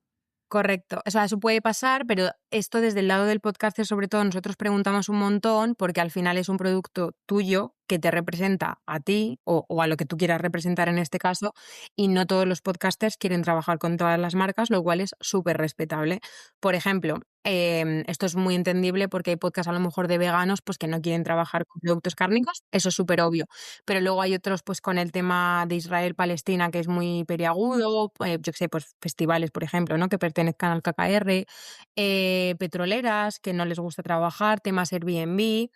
Correcto. O sea, eso puede pasar, pero esto desde el lado del podcaster, sobre todo, nosotros preguntamos un montón porque al final es un producto tuyo que te representa a ti o a lo que tú quieras representar en este caso y no todos los podcasters quieren trabajar con todas las marcas, lo cual es súper respetable. Por ejemplo, esto es muy entendible porque hay podcasts a lo mejor de veganos pues que no quieren trabajar con productos cárnicos, eso es súper obvio, pero luego hay otros pues con el tema de Israel-Palestina que es muy periagudo, yo qué sé, pues festivales, por ejemplo, ¿no? Que pertenezcan al KKR, petroleras que no les gusta trabajar, temas Airbnb.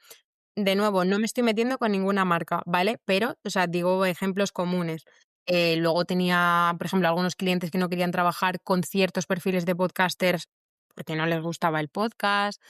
De nuevo, no me estoy metiendo con ninguna marca, ¿vale? Pero, o sea, digo ejemplos comunes. Luego tenía, por ejemplo, algunos clientes que no querían trabajar con ciertos perfiles de podcasters porque no les gustaba el podcast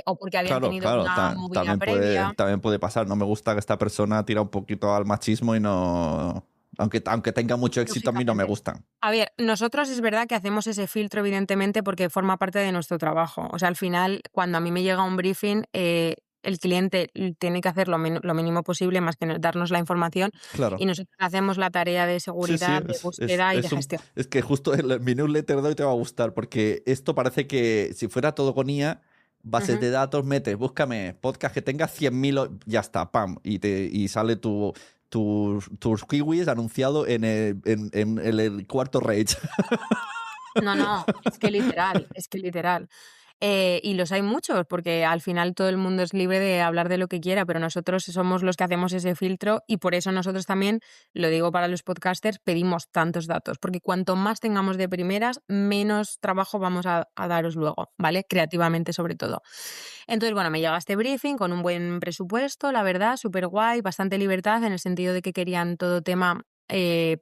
o porque habían Claro, tenido claro, una movida previa. también puede pasar. No me gusta que esta persona tira un poquito al machismo y no... Aunque tenga mucho éxito, a mí no me Lógicamente. gustan. A ver, nosotros es verdad que hacemos ese filtro, evidentemente, porque forma parte de nuestro trabajo. O sea, al final, cuando a mí me llega un briefing, el cliente tiene que hacer lo mínimo posible, más que darnos la información, Claro. y nosotros hacemos la tarea de Sí, sí, seguridad, de búsqueda y de gestión. es que justo mi newsletter de hoy te va a gustar, porque esto parece que si fuera todo con IA, bases Ujú. de datos, metes, búscame podcast que tenga 100.000, ya está, pam, y sale tus kiwis anunciado en el cuarto Rage. No, es que literal, es que literal. Y los hay muchos, porque al final todo el mundo es libre de hablar de lo que quiera, pero nosotros somos los que hacemos ese filtro y por eso nosotros también, lo digo para los podcasters, pedimos tantos datos, porque cuanto más tengamos de primeras, menos trabajo vamos a daros luego, ¿vale? Creativamente sobre todo. Entonces, bueno, me llega este briefing con un buen presupuesto, la verdad, súper guay, bastante libertad en el sentido de que querían todo tema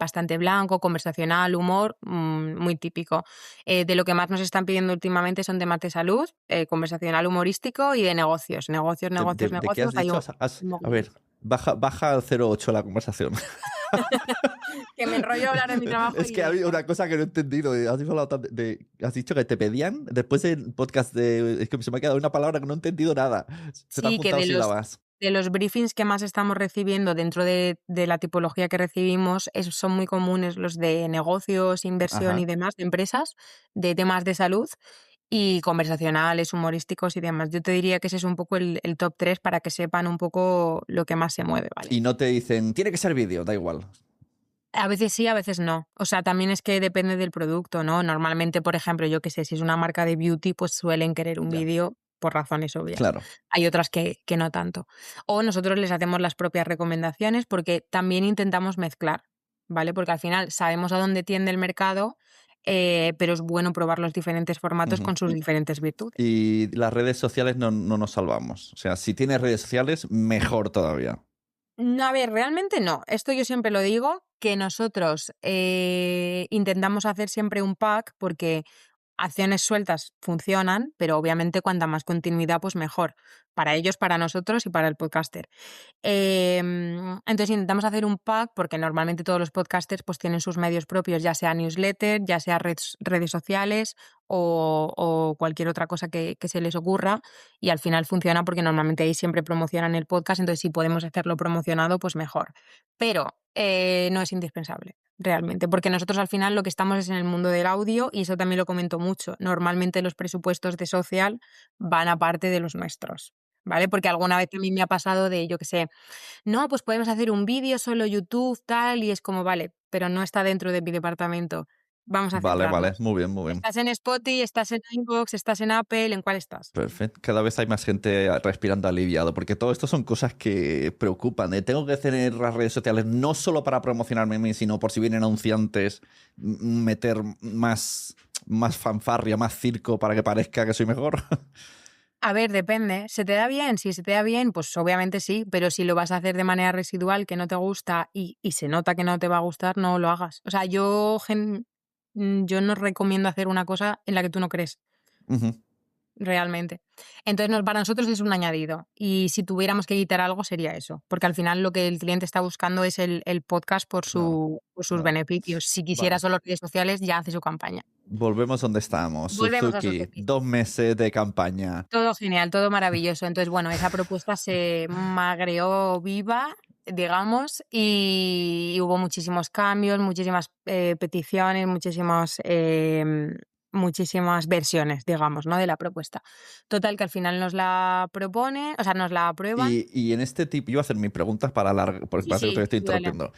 bastante blanco, conversacional, humor, muy típico. De lo que más nos están pidiendo últimamente son temas de salud, conversacional humorístico y de negocios. ¿De qué has Hay dicho? A ver, baja al 08 la conversación. Que me enrollo a hablar de mi trabajo. Es que había una cosa que no he entendido. Has dicho que te pedían después del podcast de... Es que se me ha quedado una palabra que no he entendido nada. Se te han Sí, que juntado sílabas. de los briefings que más estamos recibiendo dentro de la tipología que recibimos, son muy comunes los de negocios, inversión y Ajá. demás, de empresas, de temas de salud y conversacionales, humorísticos y demás. Yo te diría que ese es un poco el top 3 para que sepan un poco lo que más se mueve, ¿vale? Y no te dicen, tiene que ser vídeo, da igual. A veces sí, a veces no. O sea, también es que depende del producto, ¿no? Normalmente, por ejemplo, yo qué sé, si es una marca de beauty, pues suelen querer un Ya, vídeo por razones obvias. claro. Hay otras que no tanto. O nosotros les hacemos las propias recomendaciones porque también intentamos mezclar, ¿vale? Porque al final sabemos a dónde tiende el mercado, pero es bueno probar los diferentes formatos Ujú. con sus diferentes virtudes. Y las redes sociales no nos salvamos. O sea, si tienes redes sociales, mejor todavía. No, a ver, realmente no. Esto yo siempre lo digo, que nosotros intentamos hacer siempre un pack porque acciones sueltas funcionan, pero obviamente cuanta más continuidad, pues mejor. Para ellos, para nosotros y para el podcaster. Entonces intentamos hacer un pack porque normalmente todos los podcasters pues tienen sus medios propios, ya sea newsletter, ya sea redes sociales o cualquier otra cosa que se les ocurra y al final funciona porque normalmente ahí siempre promocionan el podcast, entonces si podemos hacerlo promocionado, pues mejor. Pero no es indispensable, realmente, porque nosotros al final lo que estamos es en el mundo del audio y eso también lo comento mucho. Normalmente los presupuestos de social van aparte de los nuestros. ¿Vale? Porque alguna vez a mí me ha pasado de, yo qué sé, no, pues podemos hacer un vídeo solo YouTube, tal, y es como, vale, pero no está dentro de mi departamento. Vamos a Vale, vale. centrarnos. Muy bien, muy bien. Estás en Spotify, estás en iVoox, estás en Apple, ¿en cuál estás? Perfecto. Cada vez hay más gente respirando aliviado, porque todo esto son cosas que preocupan. Tengo que tener las redes sociales no solo para promocionarme a mí, sino por si vienen anunciantes, meter más fanfarria, más circo para que parezca que soy mejor. A ver, depende. ¿Se te da bien? Si se te da bien, pues obviamente sí, pero si lo vas a hacer de manera residual, que no te gusta y se nota que no te va a gustar, no lo hagas. O sea, yo no recomiendo hacer una cosa en la que tú no crees. Ujú. Realmente. Entonces, para nosotros es un añadido. Y si tuviéramos que quitar algo, sería eso. Porque al final lo que el cliente está buscando es el podcast Claro, por sus claro. beneficios. Si quisiera Vale. solo redes sociales, ya hace su campaña. Volvemos donde estamos. Volvemos a Suzuki, Suzuki. 2 meses de campaña. Todo genial, todo maravilloso. Entonces, bueno, esa propuesta se magreó viva, digamos, y hubo muchísimos cambios, muchísimas peticiones, muchísimas versiones, digamos, ¿no? De la propuesta. Total, que al final nos la propone, o sea, nos la aprueban. Y en este tipo, iba a hacer mis preguntas para alargar, porque Sí, parece que te sí, estoy tú dale. interrumpiendo.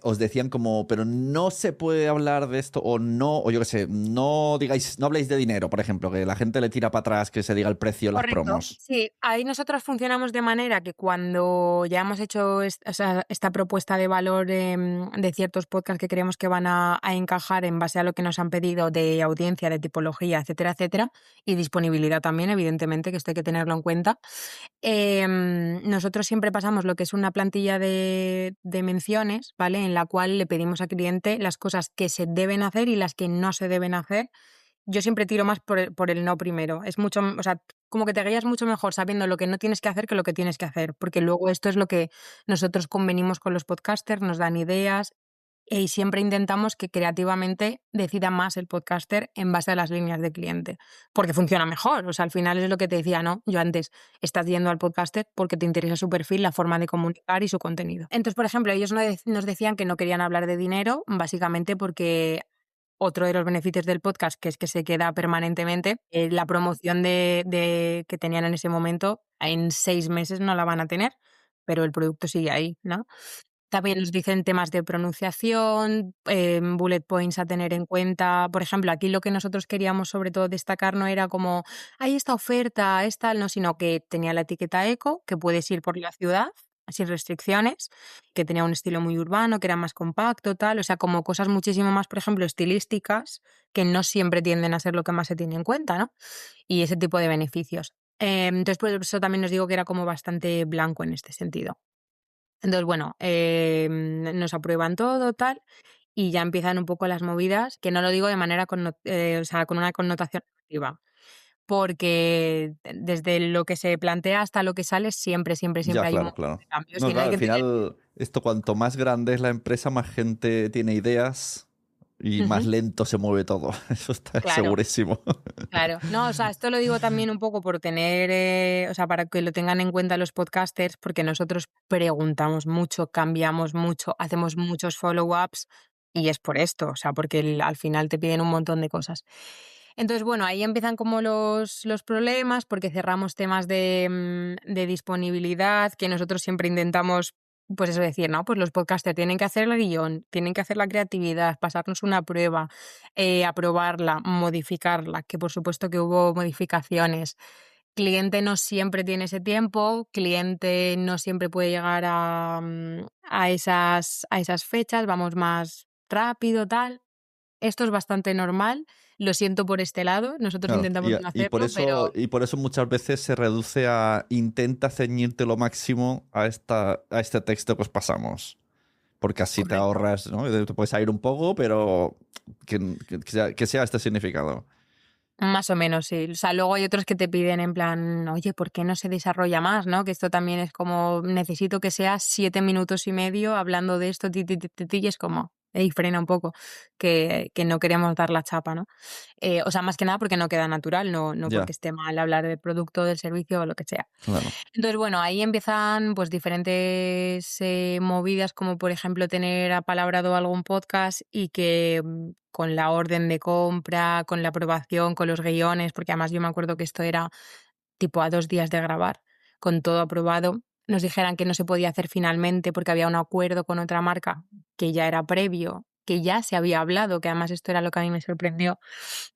Os decían como, pero no se puede hablar de esto, o no, o yo qué sé, no digáis, no habléis de dinero, por ejemplo, que la gente le tira para atrás que se diga el precio de las Correcto. promos. Sí, ahí nosotros funcionamos de manera que cuando ya hemos hecho o sea, esta propuesta de valor de ciertos podcasts que creemos que van a encajar en base a lo que nos han pedido de audiencia, de tipología, etcétera, etcétera, y disponibilidad también, evidentemente, que esto hay que tenerlo en cuenta. Nosotros siempre pasamos lo que es una plantilla de menciones, ¿vale? En la cual le pedimos al cliente las cosas que se deben hacer y las que no se deben hacer. Yo siempre tiro más por el no primero. Es mucho, o sea, como que te guías mucho mejor sabiendo lo que no tienes que hacer que lo que tienes que hacer, porque luego esto es lo que nosotros convenimos con los podcasters, nos dan ideas y siempre intentamos que creativamente decida más el podcaster en base a las líneas de cliente, porque funciona mejor. O sea, al final es lo que te decía, ¿no? Yo antes, estás yendo al podcaster porque te interesa su perfil, la forma de comunicar y su contenido. Entonces, por ejemplo, ellos nos decían que no querían hablar de dinero, básicamente porque otro de los beneficios del podcast, que es que se queda permanentemente, la promoción que tenían en ese momento, en 6 meses no la van a tener, pero el producto sigue ahí, ¿no? También nos dicen temas de pronunciación, bullet points a tener en cuenta. Por ejemplo, aquí lo que nosotros queríamos sobre todo destacar no era como, hay esta oferta, es tal, no, sino que tenía la etiqueta eco, que puedes ir por la ciudad sin restricciones, que tenía un estilo muy urbano, que era más compacto, tal, o sea, como cosas muchísimo más, por ejemplo, estilísticas, que no siempre tienden a ser lo que más se tiene en cuenta, ¿no? Y ese tipo de beneficios. Entonces, pues eso también os digo que era como bastante blanco en este sentido. Entonces, bueno, nos aprueban todo, tal, y ya empiezan un poco las movidas, que no lo digo de manera o sea, con una connotación negativa. porque desde lo que se plantea hasta lo que sale siempre Ya, hay un claro, montón claro. de cambios. No, Y no claro, hay al que tener... final, esto cuanto más grande es la empresa, más gente tiene ideas y más Ujú, lento se mueve todo. Eso está claro. segurísimo. Claro, no, o sea, esto lo digo también un poco por tener, o sea, para que lo tengan en cuenta los podcasters, porque nosotros preguntamos mucho, cambiamos mucho, hacemos muchos follow-ups y es por esto, o sea, porque al final te piden un montón de cosas. Entonces, bueno, ahí empiezan como los problemas, porque cerramos temas de disponibilidad, que nosotros siempre intentamos, pues eso decir, ¿no? Pues los podcasters tienen que hacer el guión, tienen que hacer la creatividad, pasarnos una prueba, aprobarla, modificarla, que por supuesto que hubo modificaciones. Cliente no siempre tiene ese tiempo, cliente no siempre puede llegar a esas fechas, vamos más rápido, tal. Esto es bastante normal, lo siento por este lado, nosotros Claro, intentamos no hacerlo, pero y por eso muchas veces se reduce a intenta ceñirte lo máximo a este texto que os pasamos. Porque así te correcto. ahorras, ¿no? Te puedes ir un poco, pero que sea este significado. Más o menos, sí. O sea, luego hay otros que te piden en plan, oye, ¿por qué no se desarrolla más? ¿No? Que esto también es como, necesito que sea 7 minutos y medio hablando de esto, y es como, ey, frena un poco, que no queremos dar la chapa, ¿no? O sea, más que nada porque no queda natural, no Ya, porque esté mal hablar del producto, del servicio o lo que sea. claro. Entonces, bueno, ahí empiezan pues diferentes movidas, como por ejemplo tener apalabrado algún podcast y que con la orden de compra, con la aprobación, con los guiones, porque además yo me acuerdo que esto era tipo a 2 días de grabar, con todo aprobado, nos dijeran que no se podía hacer finalmente porque había un acuerdo con otra marca que ya era previo, que ya se había hablado, que además esto era lo que a mí me sorprendió,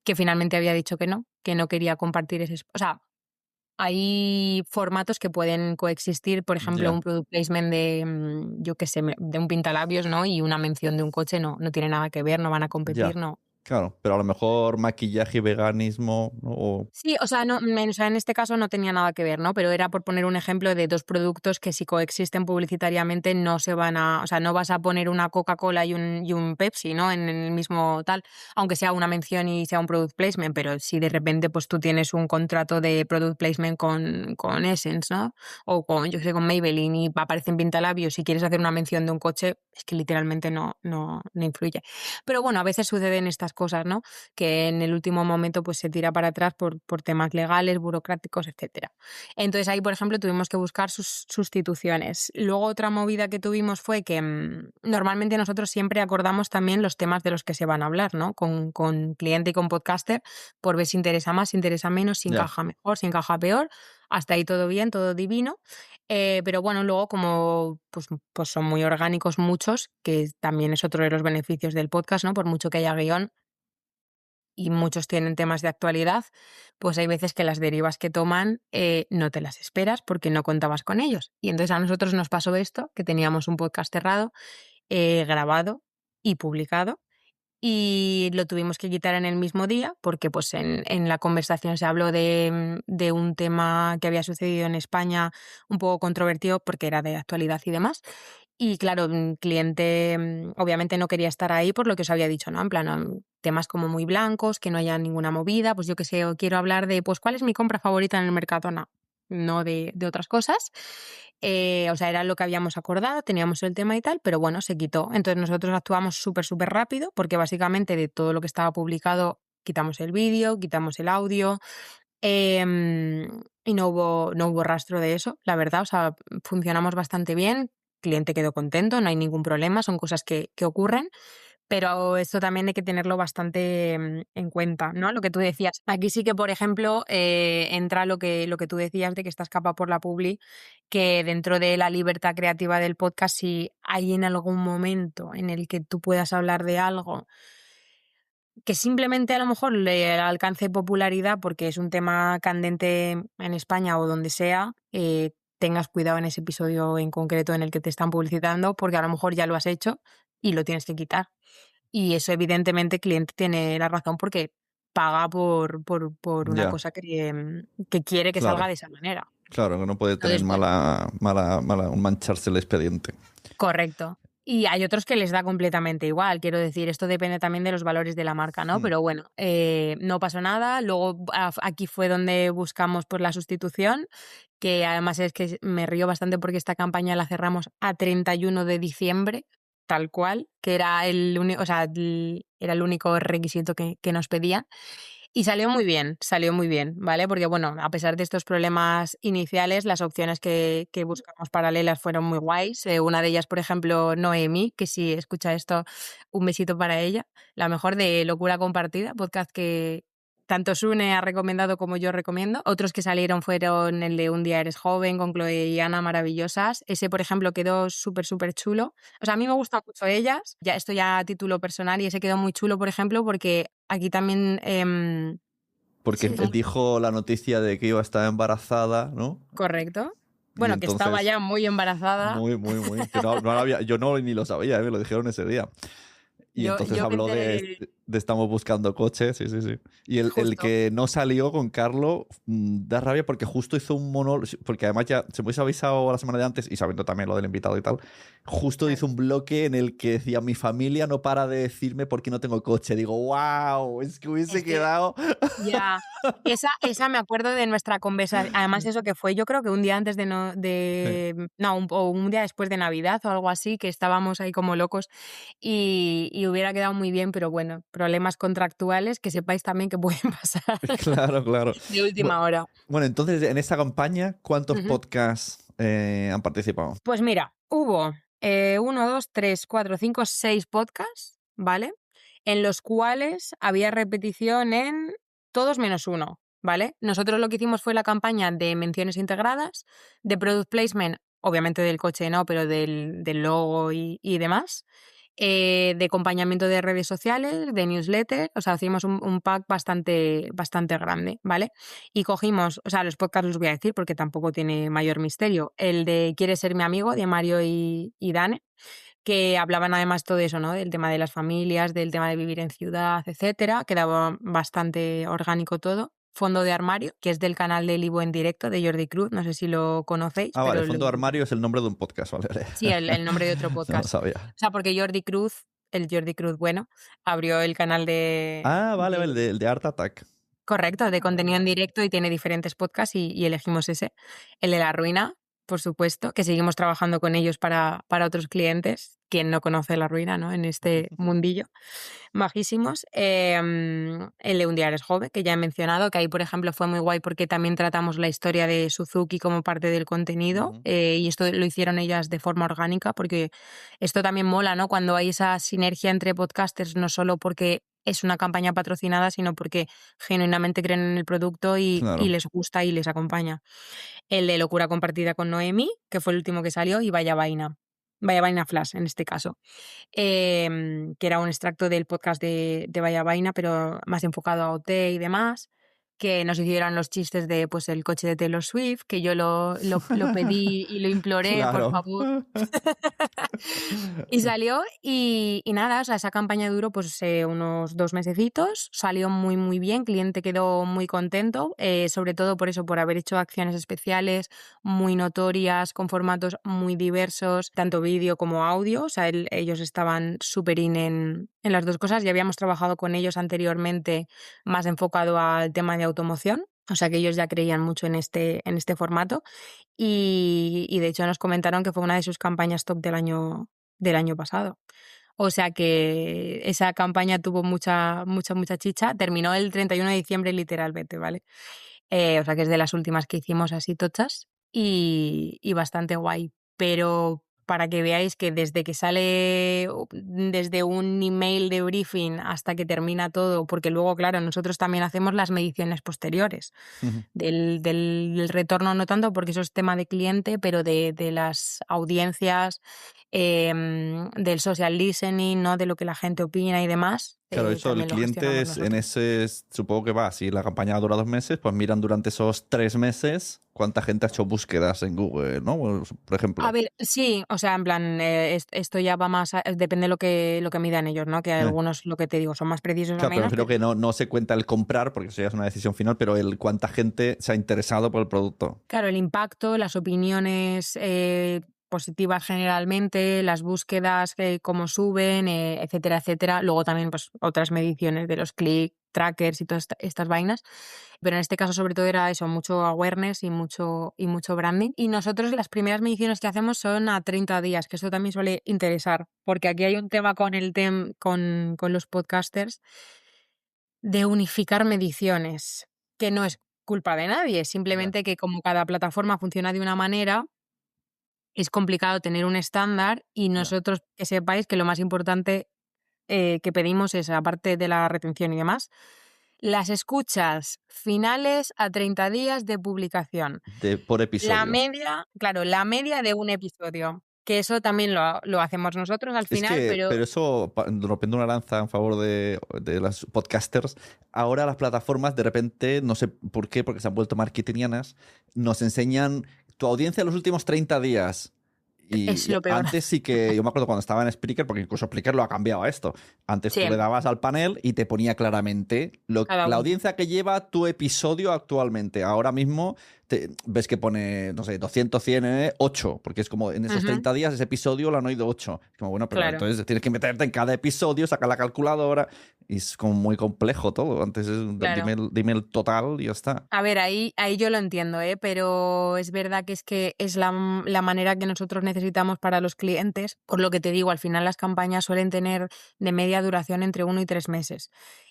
que finalmente había dicho que no quería compartir o sea, hay formatos que pueden coexistir, por ejemplo, Ya, un product placement de, yo qué sé, de un pintalabios, ¿no? Y una mención de un coche no tiene nada que ver, no van a competir, ya. no. Claro, pero a lo mejor maquillaje y veganismo, ¿no? Sí, o sea, no, o sea, en este caso no tenía nada que ver, ¿no? Pero era por poner un ejemplo de dos productos que si coexisten publicitariamente no se van a, o sea, no vas a poner una Coca-Cola y un Pepsi, ¿no? En el mismo tal, aunque sea una mención y sea un product placement, pero si de repente pues tú tienes un contrato de product placement con Essence, ¿no? O con, yo qué sé, con Maybelline y aparecen pintalabios y quieres hacer una mención de un coche, es que literalmente no influye. Pero bueno, a veces suceden estas cosas, ¿no? Que en el último momento pues se tira para atrás por temas legales, burocráticos, etcétera. Entonces ahí, por ejemplo, tuvimos que buscar sustituciones. Luego otra movida que tuvimos fue que normalmente nosotros siempre acordamos también los temas de los que se van a hablar, ¿no? Con cliente y con podcaster, por ver si interesa más, si interesa menos, si Ya, encaja mejor, si encaja peor. Hasta ahí todo bien, todo divino. Pero bueno, luego como pues son muy orgánicos muchos, que también es otro de los beneficios del podcast, ¿no? Por mucho que haya guión, y muchos tienen temas de actualidad, pues hay veces que las derivas que toman no te las esperas porque no contabas con ellos. Y entonces a nosotros nos pasó esto, que teníamos un podcast cerrado, grabado y publicado, y lo tuvimos que quitar en el mismo día porque pues en la conversación se habló de un tema que había sucedido en España un poco controvertido porque era de actualidad y demás. Y claro, cliente obviamente no quería estar ahí por lo que os había dicho, ¿no? En plan, temas como muy blancos, que no haya ninguna movida, pues yo qué sé, o quiero hablar de, pues, ¿cuál es mi compra favorita en el Mercadona? No de otras cosas. O sea, era lo que habíamos acordado, teníamos el tema y tal, pero bueno, se quitó. Entonces nosotros actuamos súper rápido porque básicamente de todo lo que estaba publicado quitamos el vídeo, quitamos el audio, y no hubo rastro de eso, la verdad. O sea, funcionamos bastante bien, cliente quedó contento, no hay ningún problema, son cosas que ocurren, pero esto también hay que tenerlo bastante en cuenta, ¿no? Lo que tú decías. Aquí sí que, por ejemplo, entra lo que tú decías de que estás capa por la publi, que dentro de la libertad creativa del podcast, si hay en algún momento en el que tú puedas hablar de algo que simplemente a lo mejor le alcance popularidad porque es un tema candente en España o donde sea, tengas cuidado en ese episodio en concreto en el que te están publicitando, porque a lo mejor ya lo has hecho y lo tienes que quitar. Y eso evidentemente el cliente tiene la razón porque paga por una ya, cosa que quiere que salga claro. de esa manera. Claro, que no puede tener Entonces, bueno, mancharse el expediente. correcto. Y hay otros que les da completamente igual, quiero decir, esto depende también de los valores de la marca, ¿no? Mm. Pero bueno, no pasó nada. Luego aquí fue donde buscamos pues, la sustitución, que además es que me río bastante porque esta campaña la cerramos a 31 de diciembre, tal cual, que era el único, o sea, era el único requisito que nos pedían. Y salió muy bien, ¿vale? Porque, bueno, a pesar de estos problemas iniciales, las opciones que buscamos paralelas fueron muy guays. Una de ellas, por ejemplo, Noemi, que si escucha esto, un besito para ella. La mejor de Locura Compartida, podcast que tanto Sune ha recomendado como yo recomiendo. Otros que salieron fueron el de Un día eres joven, con Chloe y Ana, maravillosas. Ese, por ejemplo, quedó súper, súper chulo. O sea, a mí me gustan mucho ellas, ya esto ya a título personal, y ese quedó muy chulo, por ejemplo, porque aquí también... Porque se hizo dijo la noticia de que iba a estar embarazada, ¿no? correcto. Y Bueno, que estaba entonces, ya muy embarazada. muy. Que yo no ni lo sabía, me lo dijeron ese día. Y entonces Yo me habló enteré de estamos buscando coches, sí. Y el justo. que no salió con Carlo da rabia porque justo hizo un monólogo, porque además ya se me hubiese avisado la semana de antes y sabiendo también lo del invitado y tal, justo hizo un bloque en el que decía mi familia no para de decirme por qué no tengo coche. Digo, wow, es que hubiese Es que quedado... ya, esa me acuerdo de nuestra conversación. Además, eso que fue, yo creo que un día antes o un día después de Navidad o algo así, que estábamos ahí como locos y hubiera quedado muy bien, pero bueno, problemas contractuales que sepáis también que pueden pasar Claro. de última hora. Bueno, entonces en esta campaña, ¿cuántos Ujú. podcasts han participado? Pues mira, hubo 1, 2, 3, 4, 5, 6 podcasts, ¿vale? En los cuales había repetición en todos menos uno, ¿vale? Nosotros lo que hicimos fue la campaña de menciones integradas, de product placement, obviamente del coche no, pero del logo y demás, de acompañamiento de redes sociales, de newsletter, o sea, hicimos un pack bastante grande, ¿vale? Y cogimos, o sea, los podcasts los voy a decir porque tampoco tiene mayor misterio, el de ¿Quieres ser mi amigo?, de Mario y Dane, que hablaban además todo eso, ¿no? Del tema de las familias, del tema de vivir en ciudad, etcétera. Quedaba bastante orgánico todo. Fondo de armario, que es del canal del Ivo en directo de Jordi Cruz, no sé si lo conocéis, Ah, vale, pero Fondo de Armario es el nombre de un podcast, vale. sí, el nombre de otro No lo podcast. O sabía. sea, porque Jordi Cruz, el Jordi Cruz bueno, abrió el canal Ah, vale, el de Art Attack. correcto, de contenido en directo y tiene diferentes podcasts y elegimos ese. El de La Ruina, por supuesto, que seguimos trabajando con ellos para otros clientes. Quien no conoce La Ruina, ¿no? En este mundillo. Majísimos. El de Un día eres joven, que ya he mencionado, que ahí, por ejemplo, fue muy guay porque también tratamos la historia de Suzuki como parte del contenido, y esto lo hicieron ellas de forma orgánica, porque esto también mola, ¿no? Cuando hay esa sinergia entre podcasters, no solo porque es una campaña patrocinada, sino porque genuinamente creen en el producto y Claro. les gusta y les acompaña. El de Locura Compartida con Noemi, que fue el último que salió, y Vaya Vaina. Vaya Vaina Flash, en este caso. Que era un extracto del podcast de Vaya Vaina, pero más enfocado a OT y demás, que nos hicieran los chistes de pues el coche de Taylor Swift, que yo lo pedí y lo imploré, por Claro. favor. Y salió y nada, o sea, esa campaña duró pues unos 2 mesecitos, salió muy muy bien, cliente quedó muy contento, sobre todo por eso, por haber hecho acciones especiales muy notorias, con formatos muy diversos, tanto vídeo como audio, o sea, ellos estaban súper en las dos cosas, ya habíamos trabajado con ellos anteriormente más enfocado al tema de automoción. O sea que ellos ya creían mucho en este formato y de hecho nos comentaron que fue una de sus campañas top del año pasado. O sea que esa campaña tuvo mucha chicha. Terminó el 31 de diciembre literalmente, ¿vale? O sea que es de las últimas que hicimos así tochas y bastante guay. Pero para que veáis que desde que sale, desde un email de briefing hasta que termina todo, porque luego, claro, nosotros también hacemos las mediciones posteriores del retorno, no tanto porque eso es tema de cliente, pero de las audiencias, del social listening, ¿no? De lo que la gente opina y demás, Claro, eso el también lo cliente gestionamos es en nosotros. ese, supongo que va, si la campaña dura 2 meses, pues miran durante esos 3 meses cuánta gente ha hecho búsquedas en Google, ¿no? Por A ejemplo. ver, sí, o sea, en plan, esto ya va más, depende de lo que midan ellos, ¿no? Que hay Eh, algunos, lo que te digo, son más precisos o Claro, pero menos, creo pero que no se cuenta el comprar, porque eso ya es una decisión final, pero el cuánta gente se ha interesado por el producto. claro, el impacto, las opiniones positivas generalmente, las búsquedas, cómo suben, etcétera, etcétera. Luego también pues otras mediciones de los click trackers y todas estas vainas. Pero en este caso sobre todo era eso, mucho awareness y mucho branding. Y nosotros las primeras mediciones que hacemos son a 30 días, que eso también suele interesar, porque aquí hay un tema con los podcasters de unificar mediciones, que no es culpa de nadie, Ya. simplemente que como cada plataforma funciona de una manera, es complicado tener un estándar y Ya. nosotros que sepáis que lo más importante que pedimos es, aparte de la retención y demás, las escuchas finales a 30 días de publicación. Por La episodio. media, claro, la media de un episodio, que eso también lo hacemos nosotros al Es final, que, pero pero eso, rompiendo una lanza en favor de las podcasters, ahora las plataformas de repente, no sé por qué, porque se han vuelto marketingianas, nos enseñan tu audiencia en los últimos 30 días. es Y lo peor. antes sí que, yo me acuerdo cuando estaba en Spreaker, porque incluso Spreaker lo ha cambiado a esto. Antes Sí, tú le dabas al panel y te ponía claramente cada la uno. audiencia que lleva tu episodio actualmente. Ahora mismo ves que pone, no sé, 200, 100, 8, porque es como en esos Ujú, 30 días ese episodio lo han oído 8. Es como, bueno, pero claro. entonces tienes que meterte en cada episodio, sacar la calculadora, y es como muy complejo todo. Antes Claro. dime el total y ya está. A ver, ahí yo lo entiendo, pero es verdad que es la manera que nosotros necesitamos para los clientes. Por lo que te digo, al final las campañas suelen tener de media duración entre 1 y 3 meses.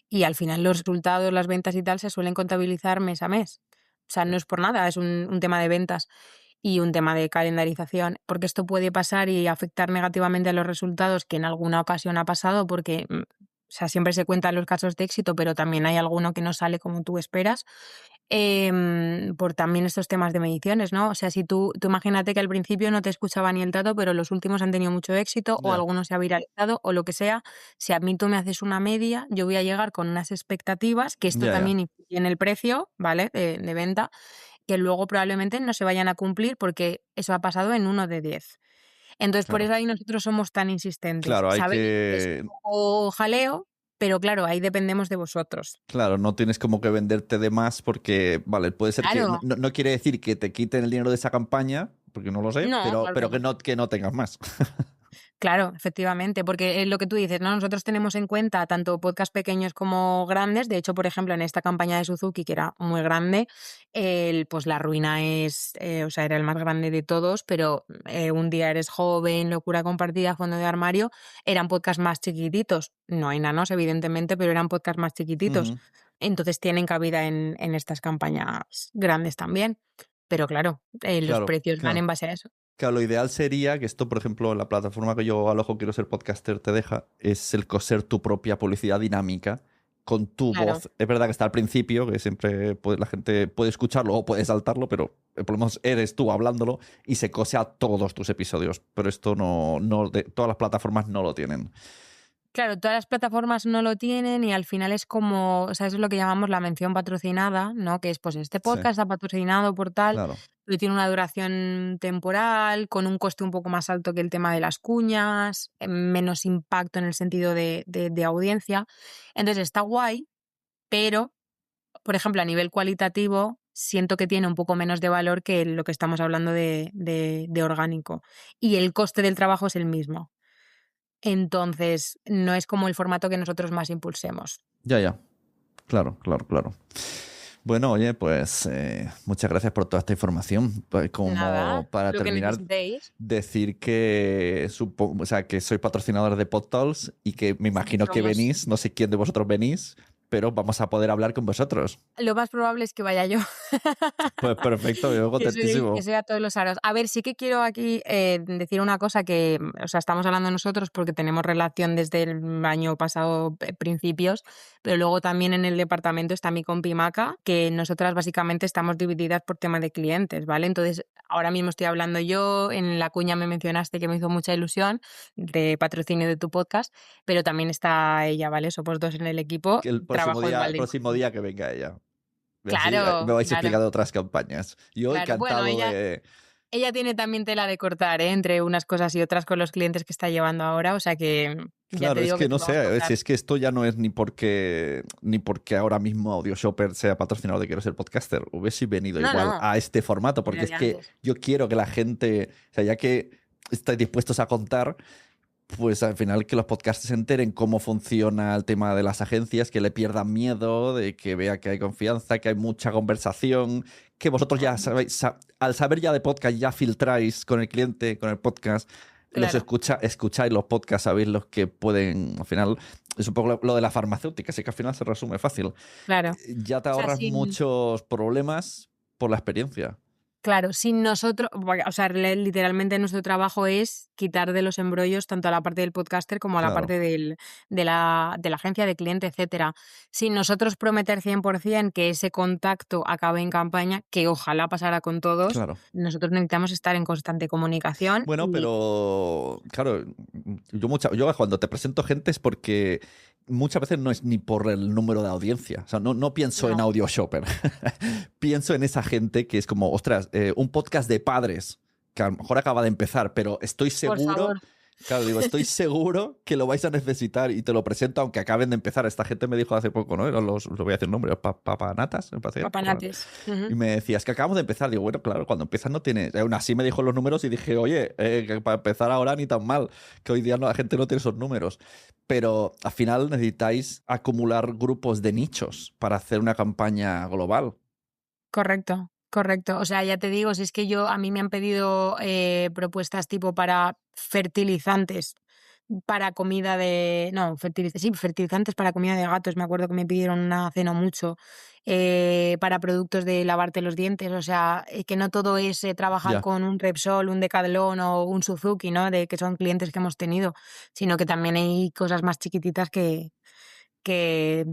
Y al final los resultados, las ventas y tal se suelen contabilizar mes a mes. O sea, no es por nada, es un tema de ventas y un tema de calendarización, porque esto puede pasar y afectar negativamente a los resultados, que en alguna ocasión ha pasado, porque o sea, siempre se cuentan los casos de éxito, pero también hay alguno que no sale como tú esperas, por también estos temas de mediciones, ¿no? O sea, si tú imagínate que al principio no te escuchaba ni el dato, pero los últimos han tenido mucho éxito o Ya, alguno se ha viralizado o lo que sea, si a mí tú me haces una media, yo voy a llegar con unas expectativas, que esto ya, ya. también influye en el precio, ¿vale? De venta, que luego probablemente no se vayan a cumplir porque eso ha pasado en 1 de 10. Entonces, por Claro. eso ahí nosotros somos tan insistentes. Claro, hay Sabéis que es que. un poco jaleo, pero claro, ahí dependemos de vosotros. Claro, no tienes como que venderte de más porque, vale, puede ser que Claro. no quiere decir que te quiten el dinero de esa campaña, porque no lo sé, No, claro pero que no. que no tengas más. Claro, efectivamente, porque es lo que tú dices, ¿no? Nosotros tenemos en cuenta tanto podcasts pequeños como grandes. De hecho, por ejemplo, en esta campaña de Suzuki, que era muy grande, pues La Ruina o sea, era el más grande de todos, pero Un día eres joven, Locura compartida, Fondo de armario, eran podcasts más chiquititos. No enanos, evidentemente, pero eran podcasts más chiquititos. Ujú. Entonces tienen cabida en estas campañas grandes también. Pero claro, los Claro, precios van claro. en base a eso. Claro, lo ideal sería que esto, por ejemplo, en la plataforma que yo alojo Quiero ser podcaster te deja, es el coser tu propia publicidad dinámica con tu Claro. voz. Es verdad que está al principio, que siempre la gente puede escucharlo o puede saltarlo, pero por lo menos eres tú hablándolo y se cose a todos tus episodios. Pero esto todas las plataformas no lo tienen. Claro, todas las plataformas no lo tienen y al final es como, o sea, eso es lo que llamamos la mención patrocinada, ¿no? Que es, pues, este Sí, podcast está patrocinado por tal, claro. pero tiene una duración temporal, con un coste un poco más alto que el tema de las cuñas, menos impacto en el sentido de audiencia. Entonces está guay, pero, por ejemplo, a nivel cualitativo, siento que tiene un poco menos de valor que lo que estamos hablando de orgánico. Y el coste del trabajo es el mismo. Entonces, no es como el formato que nosotros más impulsemos. Ya, ya. Claro, claro, claro. Bueno, oye, pues muchas gracias por toda esta información. Pues, Nada, como para lo que terminar, necesitéis. decir que o sea, que soy patrocinador de PodTalks y que me Sí, imagino que somos. venís, no sé quién de vosotros venís, pero vamos a poder hablar con vosotros. Lo más probable es que vaya yo. Pues perfecto, yo Que contentísimo. soy a todos los aros. A ver, sí que quiero aquí decir una cosa que, o sea, estamos hablando nosotros porque tenemos relación desde el año pasado, principios, pero luego también en el departamento está mi compi Maca, que nosotras básicamente estamos divididas por tema de clientes, ¿vale? Entonces, ahora mismo estoy hablando yo, en la cuña me mencionaste que me hizo mucha ilusión de patrocinio de tu podcast, pero también está ella, ¿vale? Somos dos en el equipo, Que trabajo igual de próximo importante. día que venga ella. Así me Claro, vais claro, explicando otras campañas. Yo claro. Bueno, encantado de. ella tiene también tela de cortar, entre unas cosas y otras con los clientes que está llevando ahora, o sea que ya te Claro, es digo que que te no va a sé, si gustar. es que esto ya no es ni porque ahora mismo Audio Shopper sea patrocinador de Quiero ser podcaster. Hubiese venido No, igual no, a este formato, porque viene es de que antes. yo quiero que la gente, o sea, ya que estáis dispuestos a contar, pues al final que los podcasters se enteren cómo funciona el tema de las agencias, que le pierdan miedo, de que vea que hay confianza, que hay mucha conversación, que vosotros ya sabéis, al saber ya de podcast ya filtráis con el cliente, con el podcast, los Claro, escucháis los podcasts, sabéis los que pueden, al final, es un poco lo de la farmacéutica, así que al final se resume fácil. claro. Ya te O sea, ahorras muchos problemas por la experiencia. claro, sin nosotros, o sea, literalmente nuestro trabajo es quitar de los embrollos tanto a la parte del podcaster como a la Claro, parte de la agencia de cliente, etcétera. Sin nosotros prometer 100% que ese contacto acabe en campaña, que ojalá pasara con todos, claro. nosotros necesitamos estar en constante comunicación Bueno, y pero claro, yo cuando te presento gente es porque muchas veces no es ni por el número de audiencia. O sea, no pienso en no, Audio Shopper. Pienso en esa gente que es como, ostras, un podcast de padres, que a lo mejor acaba de empezar, pero estoy por seguro, favor. claro, digo, estoy seguro que lo vais a necesitar y te lo presento aunque acaben de empezar. Esta gente me dijo hace poco, ¿no? Los voy a decir nombres, papanatas, me parece. Papanates. Y me decías que acabamos de empezar. Digo, bueno, claro, cuando empiezas no tienes. Aún así me dijo los números y dije, oye, que para empezar ahora ni tan mal, que hoy día la gente no tiene esos números. Pero al final necesitáis acumular grupos de nichos para hacer una campaña global. Correcto, correcto. O sea, ya te digo, si es que a mí me han pedido propuestas tipo para fertilizantes, para comida de... No, fertilizantes para comida de gatos. Me acuerdo que me pidieron una hace no mucho. Para productos de lavarte los dientes. O sea, que no todo es trabajar Ya. con un Repsol, un Decathlon o un Suzuki, ¿no? De que son clientes que hemos tenido, sino que también hay cosas más chiquititas que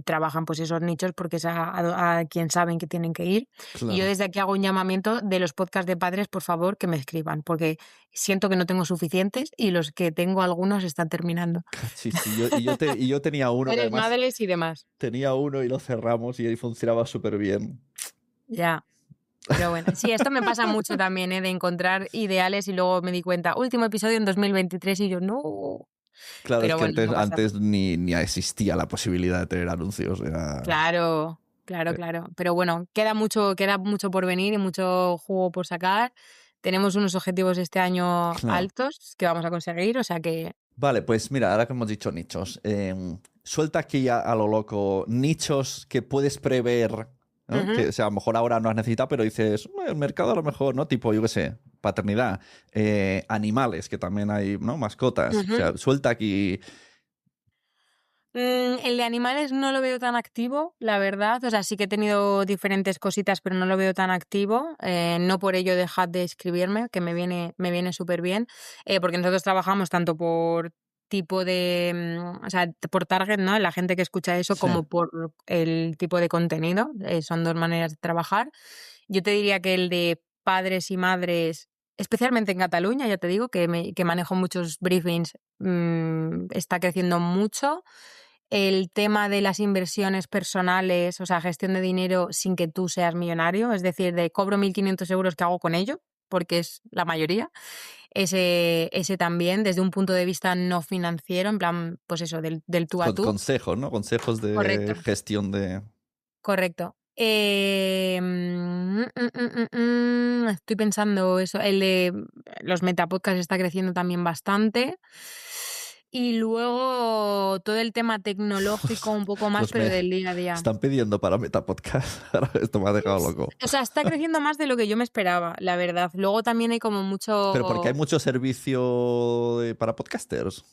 trabajan pues esos nichos porque es a quien saben que tienen que ir. Y yo Claro. desde aquí hago un llamamiento de los podcasts de padres, por favor, que me escriban, porque siento que no tengo suficientes y los que tengo algunos están terminando. Sí, sí. Y yo tenía uno que Padres, además madres y demás. tenía uno y lo cerramos y ahí funcionaba súper bien. Ya. Pero bueno, sí, esto me pasa mucho también, de encontrar ideales y luego me di cuenta, último episodio en 2023 y yo, no. Claro, es Pero que bueno, antes, no pasa nada. antes ni existía la posibilidad de tener anuncios. Claro, claro, claro. Pero bueno, queda mucho por venir y mucho jugo por sacar. Tenemos unos objetivos este año Claro. altos que vamos a conseguir, o sea que... Vale, pues mira, ahora que hemos dicho nichos, suelta aquí a lo loco nichos que puedes prever, ¿no? Ujú, Que o sea, a lo mejor ahora no has necesitado, pero dices, el mercado a lo mejor, ¿no? Tipo, yo qué sé, paternidad, animales, que también hay, ¿no? Mascotas. O ujú. sea, suelta aquí. El de animales no lo veo tan activo, la verdad. O sea, sí que he tenido diferentes cositas, pero no lo veo tan activo. No por ello dejad de escribirme, que me viene súper bien. Porque nosotros trabajamos tanto por tipo de, o sea, por target, ¿no? La gente que escucha eso, Sí, como por el tipo de contenido. Son dos maneras de trabajar. Yo te diría que el de padres y madres, especialmente en Cataluña, ya te digo, que manejo muchos briefings, está creciendo mucho. El tema de las inversiones personales, o sea, gestión de dinero sin que tú seas millonario, es decir, de cobro 1.500 euros, ¿qué hago con ello? Porque es la mayoría. Ese también, desde un punto de vista no financiero, en plan, pues eso, del tú a tú. consejos, ¿no? Consejos de Correcto, gestión de. correcto. Estoy pensando eso. El de los metapodcasts está creciendo también bastante. Y luego todo el tema tecnológico un poco más, Los pero me del día a día. están pidiendo para Metapodcast. Ahora esto me ha dejado loco. O sea, está creciendo más de lo que yo me esperaba, la verdad. Luego también hay como Pero porque hay mucho... mucho servicio para podcasters.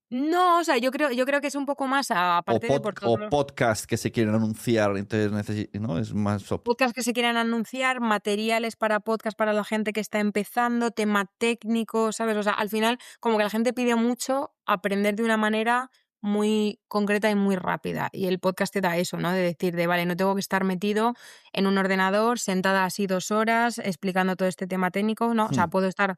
No, o sea, yo creo que es un poco más, O, aparte de por todo. o podcast que se quieren anunciar, entonces ¿no? Es más. Podcasts que se quieran anunciar, materiales para podcast para la gente que está empezando, tema técnico, ¿sabes? O sea, al final, como que la gente pide mucho aprender de una manera muy concreta y muy rápida. Y el podcast te da eso, ¿no? De decir, vale, no tengo que estar metido en un ordenador, sentada así 2 horas, explicando todo este tema técnico, ¿no? O sea, puedo estar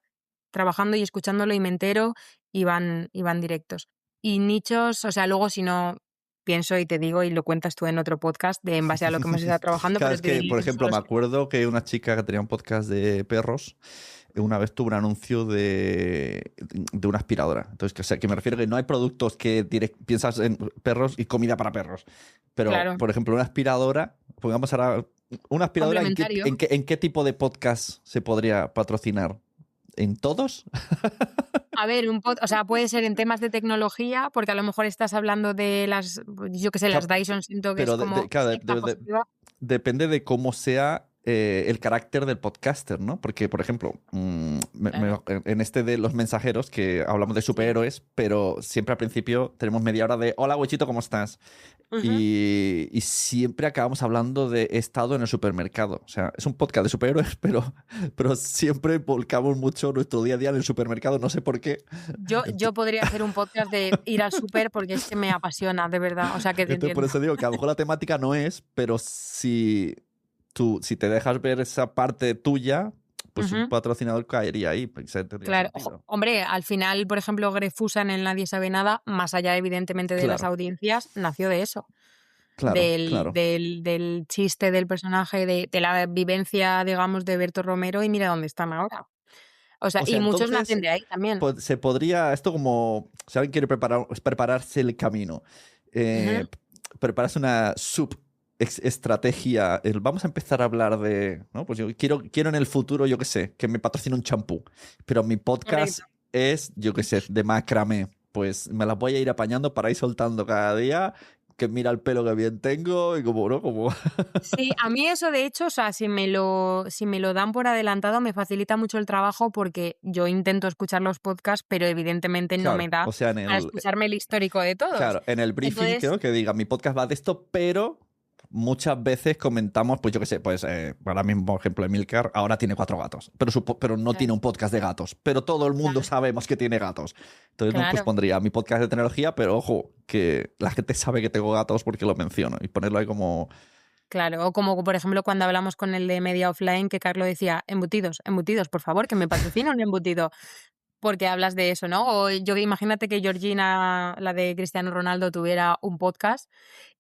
trabajando y escuchándolo y me entero y van directos. Y nichos, o sea, luego si no pienso y te digo y lo cuentas tú en otro podcast de en base a lo que hemos estado trabajando, Claro, pero es te que, diría por que son ejemplo, me los que... acuerdo que una chica que tenía un podcast de perros, una vez tuvo un anuncio de una aspiradora. Entonces, o sea, que me refiero que no hay productos que piensas en perros y comida para perros. Pero, Claro, por ejemplo, una aspiradora, pongamos ahora, una aspiradora, complementario. ¿en qué tipo de podcast se podría patrocinar? ¿En todos? A ver, o sea, puede ser en temas de tecnología, porque a lo mejor estás hablando de las, yo qué sé, las Claro, Dyson, siento que es pero como claro, esta positiva. depende de cómo sea el carácter del podcaster, ¿no? Porque, por ejemplo, Claro, en este de los mensajeros que hablamos de sí. superhéroes, pero siempre al principio tenemos media hora de hola, huechito, ¿cómo estás? Ujú. Y siempre acabamos hablando de he estado en el supermercado. O sea, es un podcast de superhéroes, pero siempre volcamos mucho nuestro día a día en el supermercado, no sé por qué. Yo podría hacer un podcast de ir al súper porque es que me apasiona, de verdad. O sea, que te Entonces, por entiendo. eso digo que a lo mejor la temática no es, pero si te dejas ver esa parte tuya, pues un Ujú. patrocinador caería ahí, pues tendría Claro, sentido. hombre, al final, por ejemplo, Grefusa en Nadie sabe nada, más allá evidentemente de las Claro, audiencias, nació de eso, claro, claro. del chiste del personaje, de la vivencia, digamos, de Berto Romero y mira dónde están ahora. O sea, O sea, y muchos nacen entonces de ahí también. se podría, esto como, si alguien quiere prepararse el camino, Ujú. eh, prepararse una estrategia, vamos a empezar a hablar de, ¿no? Pues yo quiero en el futuro, yo qué sé, que me patrocine un champú, pero mi podcast Correcto. es, yo qué sé, de macramé, pues me las voy a ir apañando para ir soltando cada día, que mira el pelo que bien tengo y como, ¿no? Como, Sí, a mí eso de hecho, o sea, si me lo dan por adelantado me facilita mucho el trabajo porque yo intento escuchar los podcasts, pero evidentemente no me claro, da o sea, para escucharme el histórico de todos. claro, en el briefing Entonces, creo que diga, mi podcast va de esto, pero muchas veces comentamos, pues yo qué sé, pues ahora mismo, por ejemplo, Emilcar ahora tiene 4 gatos, pero no claro, tiene un podcast de gatos, pero todo el mundo claro, sabemos que tiene gatos. Entonces, no, pues claro. pondría mi podcast de tecnología, pero ojo, que la gente sabe que tengo gatos porque lo menciono y ponerlo ahí como, Claro, o como por ejemplo cuando hablamos con el de Media Offline, que Carlos decía, embutidos, embutidos, por favor, que me patrocina un embutido. Porque hablas de eso, ¿no? O yo imagínate que Georgina, la de Cristiano Ronaldo, tuviera un podcast,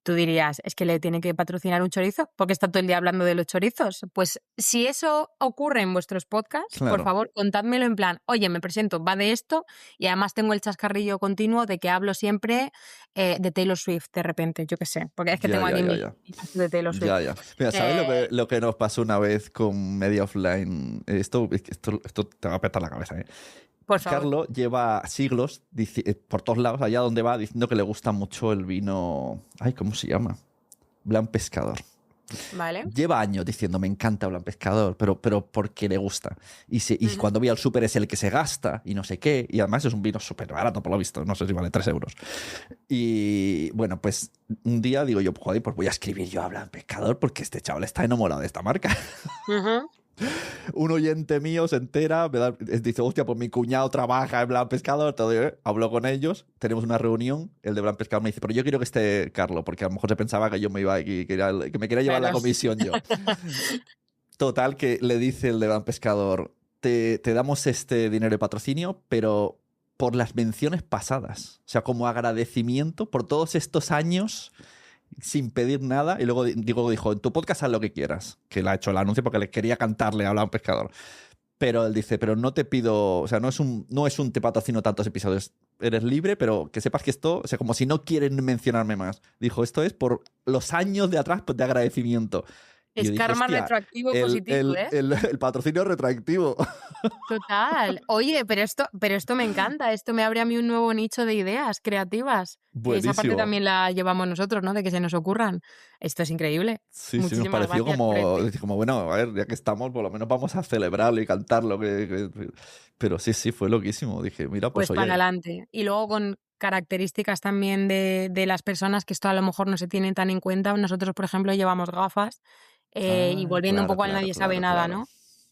tú dirías, es que le tiene que patrocinar un chorizo, porque está todo el día hablando de los chorizos. Pues si eso ocurre en vuestros podcasts, por claro, favor, contádmelo en plan, oye, me presento, va de esto, y además tengo el chascarrillo continuo de que hablo siempre de Taylor Swift de repente, yo qué sé, porque es que ya, tengo ya, aquí ya, mi ya. caso de Taylor Swift. Ya, ya. Mira, ¿sabes Eh, lo que nos pasó una vez con Media Offline? Esto te va a petar la cabeza, ¿eh? por favor, Carlos lleva siglos por todos lados, allá donde va, diciendo que le gusta mucho el vino. Ay, ¿cómo se llama? Blan Pescador. ¿vale? Lleva años diciendo, me encanta Blan Pescador, pero porque le gusta. Y Ujú. cuando voy al súper es el que se gasta y no sé qué. Y además es un vino súper barato, por lo visto. No sé si vale 3 euros. Y bueno, pues un día digo yo, joder, pues voy a escribir yo a Blan Pescador porque este chaval está enamorado de esta marca. Ujú. Un oyente mío se entera, dice, hostia, pues mi cuñado trabaja en Blan Pescador, todo, hablo con ellos, tenemos una reunión, el de Blan Pescador me dice, pero yo quiero que esté Carlos, porque a lo mejor se pensaba que yo me iba aquí, que me quería llevar la Claro. comisión yo. Total, que le dice el de Blan Pescador, te damos este dinero de patrocinio, pero por las menciones pasadas, o sea, como agradecimiento por todos estos años sin pedir nada. Y luego dijo, en tu podcast haz lo que quieras. Que le ha hecho el anuncio porque le quería cantarle a un pescador. Pero él dice, pero no te pido, o sea, no es un te patrocino tantos episodios. Eres libre, pero que sepas que esto, o sea, como si no quieren mencionarme más. Dijo, esto es por los años de atrás pues, de agradecimiento. Y yo Es dije, karma hostia, retroactivo el, positivo, el, ¿eh? el, el patrocinio retroactivo. Total. Oye, pero esto me encanta. Esto me abre a mí un nuevo nicho de ideas creativas. Que esa parte Buenísimo. también la llevamos nosotros, ¿no? De que se nos ocurran. Esto es increíble. Sí, sí, nos Muchísimas pareció gracias por como, este. bueno, a ver, ya que estamos, por lo menos vamos a celebrarlo y cantarlo. Pero sí, sí, fue loquísimo. Dije, mira, pues Pues para oye, adelante. Y luego con características también de las personas que esto a lo mejor no se tiene tan en cuenta. Nosotros, por ejemplo, llevamos gafas y ah, volviendo un claro, poco al claro, nadie sabe claro, nada, claro. ¿no?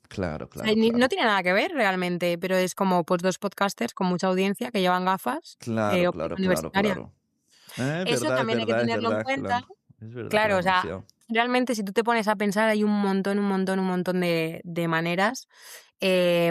Claro, O sea, claro, no claro. tiene nada que ver realmente, pero es como pues dos podcasters con mucha audiencia que llevan gafas Claro, óptica claro, claro, universitaria. claro. Es Eso verdad, es también hay que verdad, es tenerlo en verdad, que cuenta. es verdad que lo Claro, han o sea, anunciado. realmente si tú te pones a pensar hay un montón de maneras,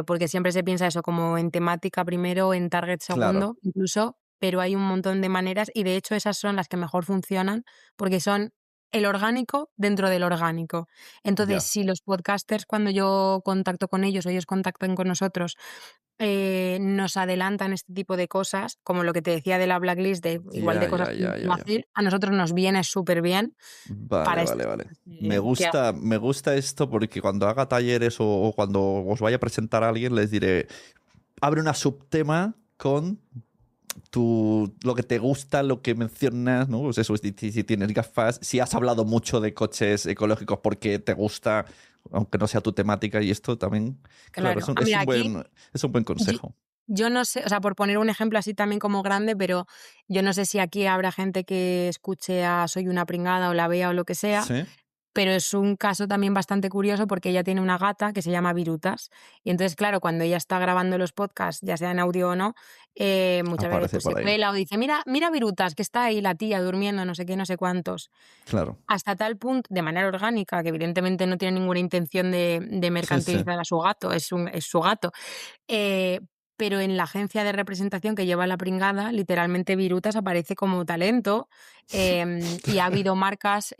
porque siempre se piensa eso como en temática primero, en target Claro, segundo, incluso, pero hay un montón de maneras y de hecho esas son las que mejor funcionan porque son el orgánico dentro del orgánico. Entonces, ya. si los podcasters, cuando yo contacto con ellos o ellos contactan con nosotros, nos adelantan este tipo de cosas, como lo que te decía de la blacklist, de igual de cosas que no hacer, a nosotros nos viene súper bien para Vale. Me que gusta esto porque cuando haga talleres o cuando os vaya a presentar a alguien, les diré, abre una subtema con lo que te gusta, lo que mencionas, ¿no? Pues eso, si tienes gafas, si has hablado mucho de coches ecológicos porque te gusta, aunque no sea tu temática, y esto también, claro, claro. es un buen consejo. Yo no sé, o sea, por poner un ejemplo así también como grande, pero yo no sé si aquí habrá gente que escuche a Soy una pringada o la vea o lo que sea, ¿Sí? pero es un caso también bastante curioso porque ella tiene una gata que se llama Virutas. Y entonces, claro, cuando ella está grabando los podcasts, ya sea en audio o no, muchas veces Aparece pues, se por ahí. cuela o dice, mira Virutas, que está ahí la tía durmiendo, no sé qué, no sé cuántos. Claro. Hasta tal punto, de manera orgánica, que evidentemente no tiene ninguna intención de Sí. mercantilizar a su gato, es su gato. Eh, pero en la agencia de representación que lleva la pringada, literalmente Virutas aparece como talento y ha habido marcas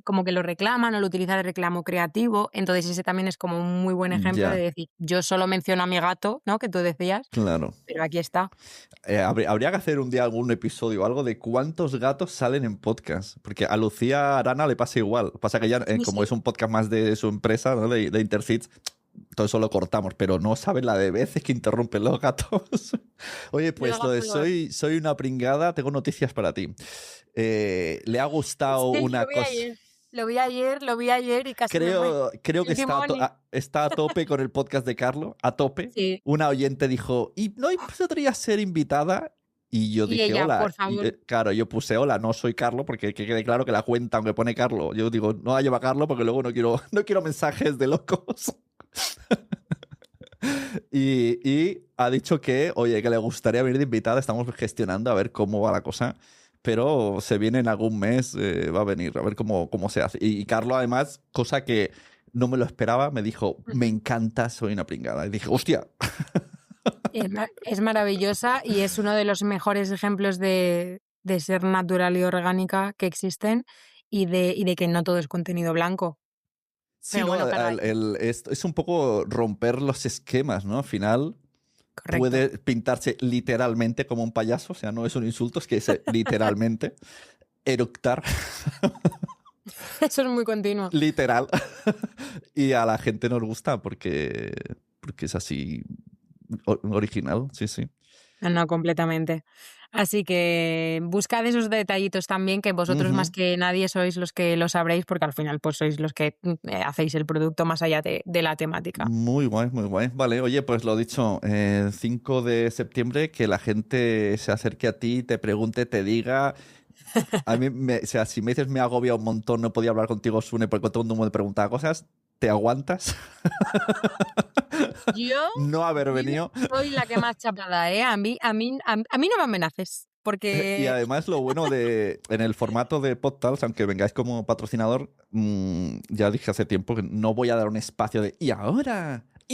como que lo reclaman o lo utilizan de reclamo creativo. Entonces ese también es como un muy buen ejemplo de Ya, decir, yo solo menciono a mi gato, ¿no? Que tú decías, claro. pero aquí está. Habría que hacer un día algún episodio o algo de cuántos gatos salen en podcast. Porque a Lucía Arana le pasa igual. Pasa que ya, Sí, como sí. es un podcast más de su empresa, ¿no? de Interfits, todo eso lo cortamos. Pero no saben la de veces que interrumpen los gatos. Oye, pues lo de soy una pringada, tengo noticias para ti. Le ha gustado Sí, una cosa. Lo vi ayer y casi me muero. Creo que El Simone. está a tope con el podcast de Carlo, a tope. Sí. Una oyente dijo, ¿y no podría ser invitada? Y yo Y dije, ella, hola. por favor. Claro, yo puse, hola, no soy Carlo, porque que quede claro que la cuenta, aunque pone Carlo, yo digo, no la lleva Carlo porque luego no quiero mensajes de locos. Y ha dicho que, oye, que le gustaría venir de invitada, estamos gestionando a ver cómo va la cosa, pero se viene en algún mes, va a venir, a ver cómo se hace. Y Carlos, además, cosa que no me lo esperaba, me dijo, me encanta, soy una pringada. Y dije, hostia. Es maravillosa y es uno de los mejores ejemplos de ser natural y orgánica que existen y de que no todo es contenido blanco. Sí, Pero ¿no? bueno, claro, Es un poco romper los esquemas, ¿no? Al final correcto. puede pintarse literalmente como un payaso, o sea, no es un insulto, es que es literalmente eructar. Eso es muy continuo. Literal. Y a la gente nos gusta porque es así original, sí, sí. No, completamente. Así que buscad esos detallitos también que vosotros más que nadie sois los que lo sabréis porque al final pues sois los que hacéis el producto más allá de la temática. Muy guay, muy guay. Vale, oye, pues lo dicho, 5 de septiembre, que la gente se acerque a ti, te pregunte, te diga. A mí, o sea, si me dices me agobia un montón, no podía hablar contigo, Sune, porque todo el mundo me preguntaba cosas, ¿te aguantas? Yo No haber venido. soy la que más chapada, ¿eh? A mí no me amenaces, Y porque además lo bueno en el formato de PodTales, aunque vengáis como patrocinador, ya dije hace tiempo que no voy a dar un espacio de y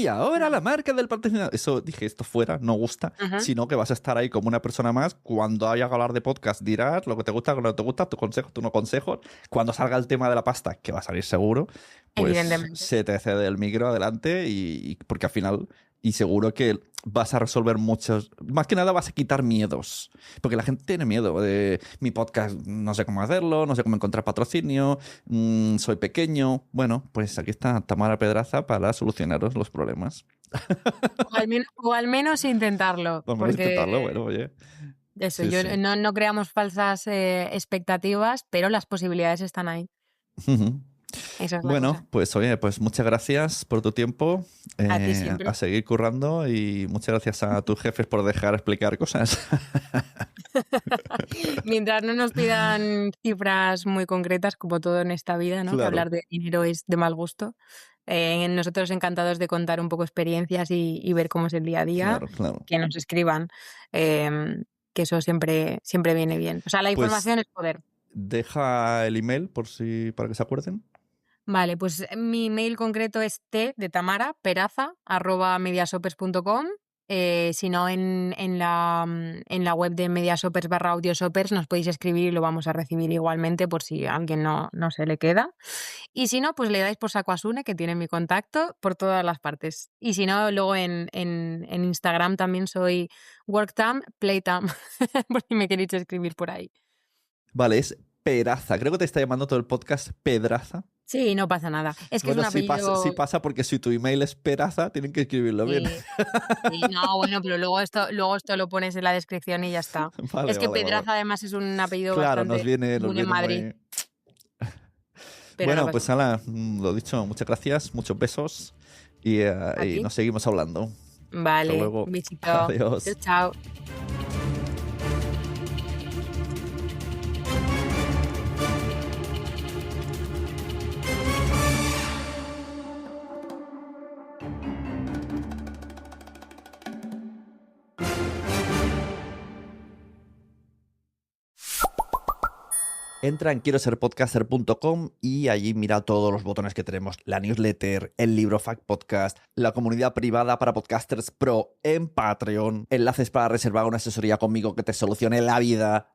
ahora la marca del patrocinador. Eso dije, esto fuera, no gusta, sino que vas a estar ahí como una persona más. Cuando haya que hablar de podcast dirás lo que te gusta, lo que no te gusta, tus consejos, tus no consejos. Cuando salga el tema de la pasta, que va a salir seguro, pues evidentemente. se te cede el micro adelante y porque al final... Y seguro que vas a resolver muchos... Más que nada vas a quitar miedos. Porque la gente tiene miedo de mi podcast, no sé cómo hacerlo, no sé cómo encontrar patrocinio, soy pequeño. Bueno, pues aquí está Tamara Pedraza para solucionaros los problemas. O al menos intentarlo, Vamos a intentarlo, porque bueno, oye. eso, Sí, sí. no creamos falsas expectativas, pero las posibilidades están ahí. Esa es la Bueno, cosa. pues oye, pues muchas gracias por tu tiempo, A ti siempre. a seguir currando y muchas gracias a tus jefes por dejar explicar cosas. Mientras no nos pidan cifras muy concretas, como todo en esta vida, ¿no? Que Claro, hablar de dinero es de mal gusto. Nosotros encantados de contar un poco experiencias y ver cómo es el día a día, claro. que nos escriban, que eso siempre viene bien. O sea, la Pues información es poder. deja el email para que se acuerden. Vale, pues mi mail concreto es t de Tamara, peraza, @mediasopes.com Si no, en la web de Mediashoppers/Audioshoppers nos podéis escribir y lo vamos a recibir igualmente por si a alguien no se le queda. Y si no, pues le dais por saco a Sune, que tiene mi contacto por todas las partes. Y si no, luego en Instagram también soy WorkTime, Playtime, por si me queréis escribir por ahí. Vale, es Peraza. Creo que te está llamando todo el podcast Pedraza. Sí, no pasa nada. Es que Bueno, es un sí apellido... sí pasa porque si tu email es Peraza, tienen que escribirlo bien. Sí, no, bueno, pero luego esto lo pones en la descripción y ya está. Vale, Es que vale. Pedraza además es un apellido Claro, nos bastante viene común en Madrid. muy... Pero bueno, no pues pasa Ala, lo dicho, muchas gracias, muchos besos y ti. nos seguimos hablando. Vale, Hasta luego. un besito. Adiós. Chao. Entra en quiero ser podcaster.com y allí mira todos los botones que tenemos. La newsletter, el libro Fact Podcast, la comunidad privada para podcasters pro en Patreon, enlaces para reservar una asesoría conmigo que te solucione la vida.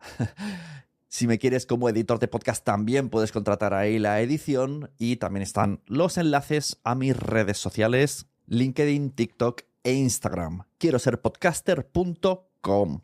Si me quieres como editor de podcast también puedes contratar ahí la edición y también están los enlaces a mis redes sociales, LinkedIn, TikTok e Instagram. Quiero ser podcaster.com.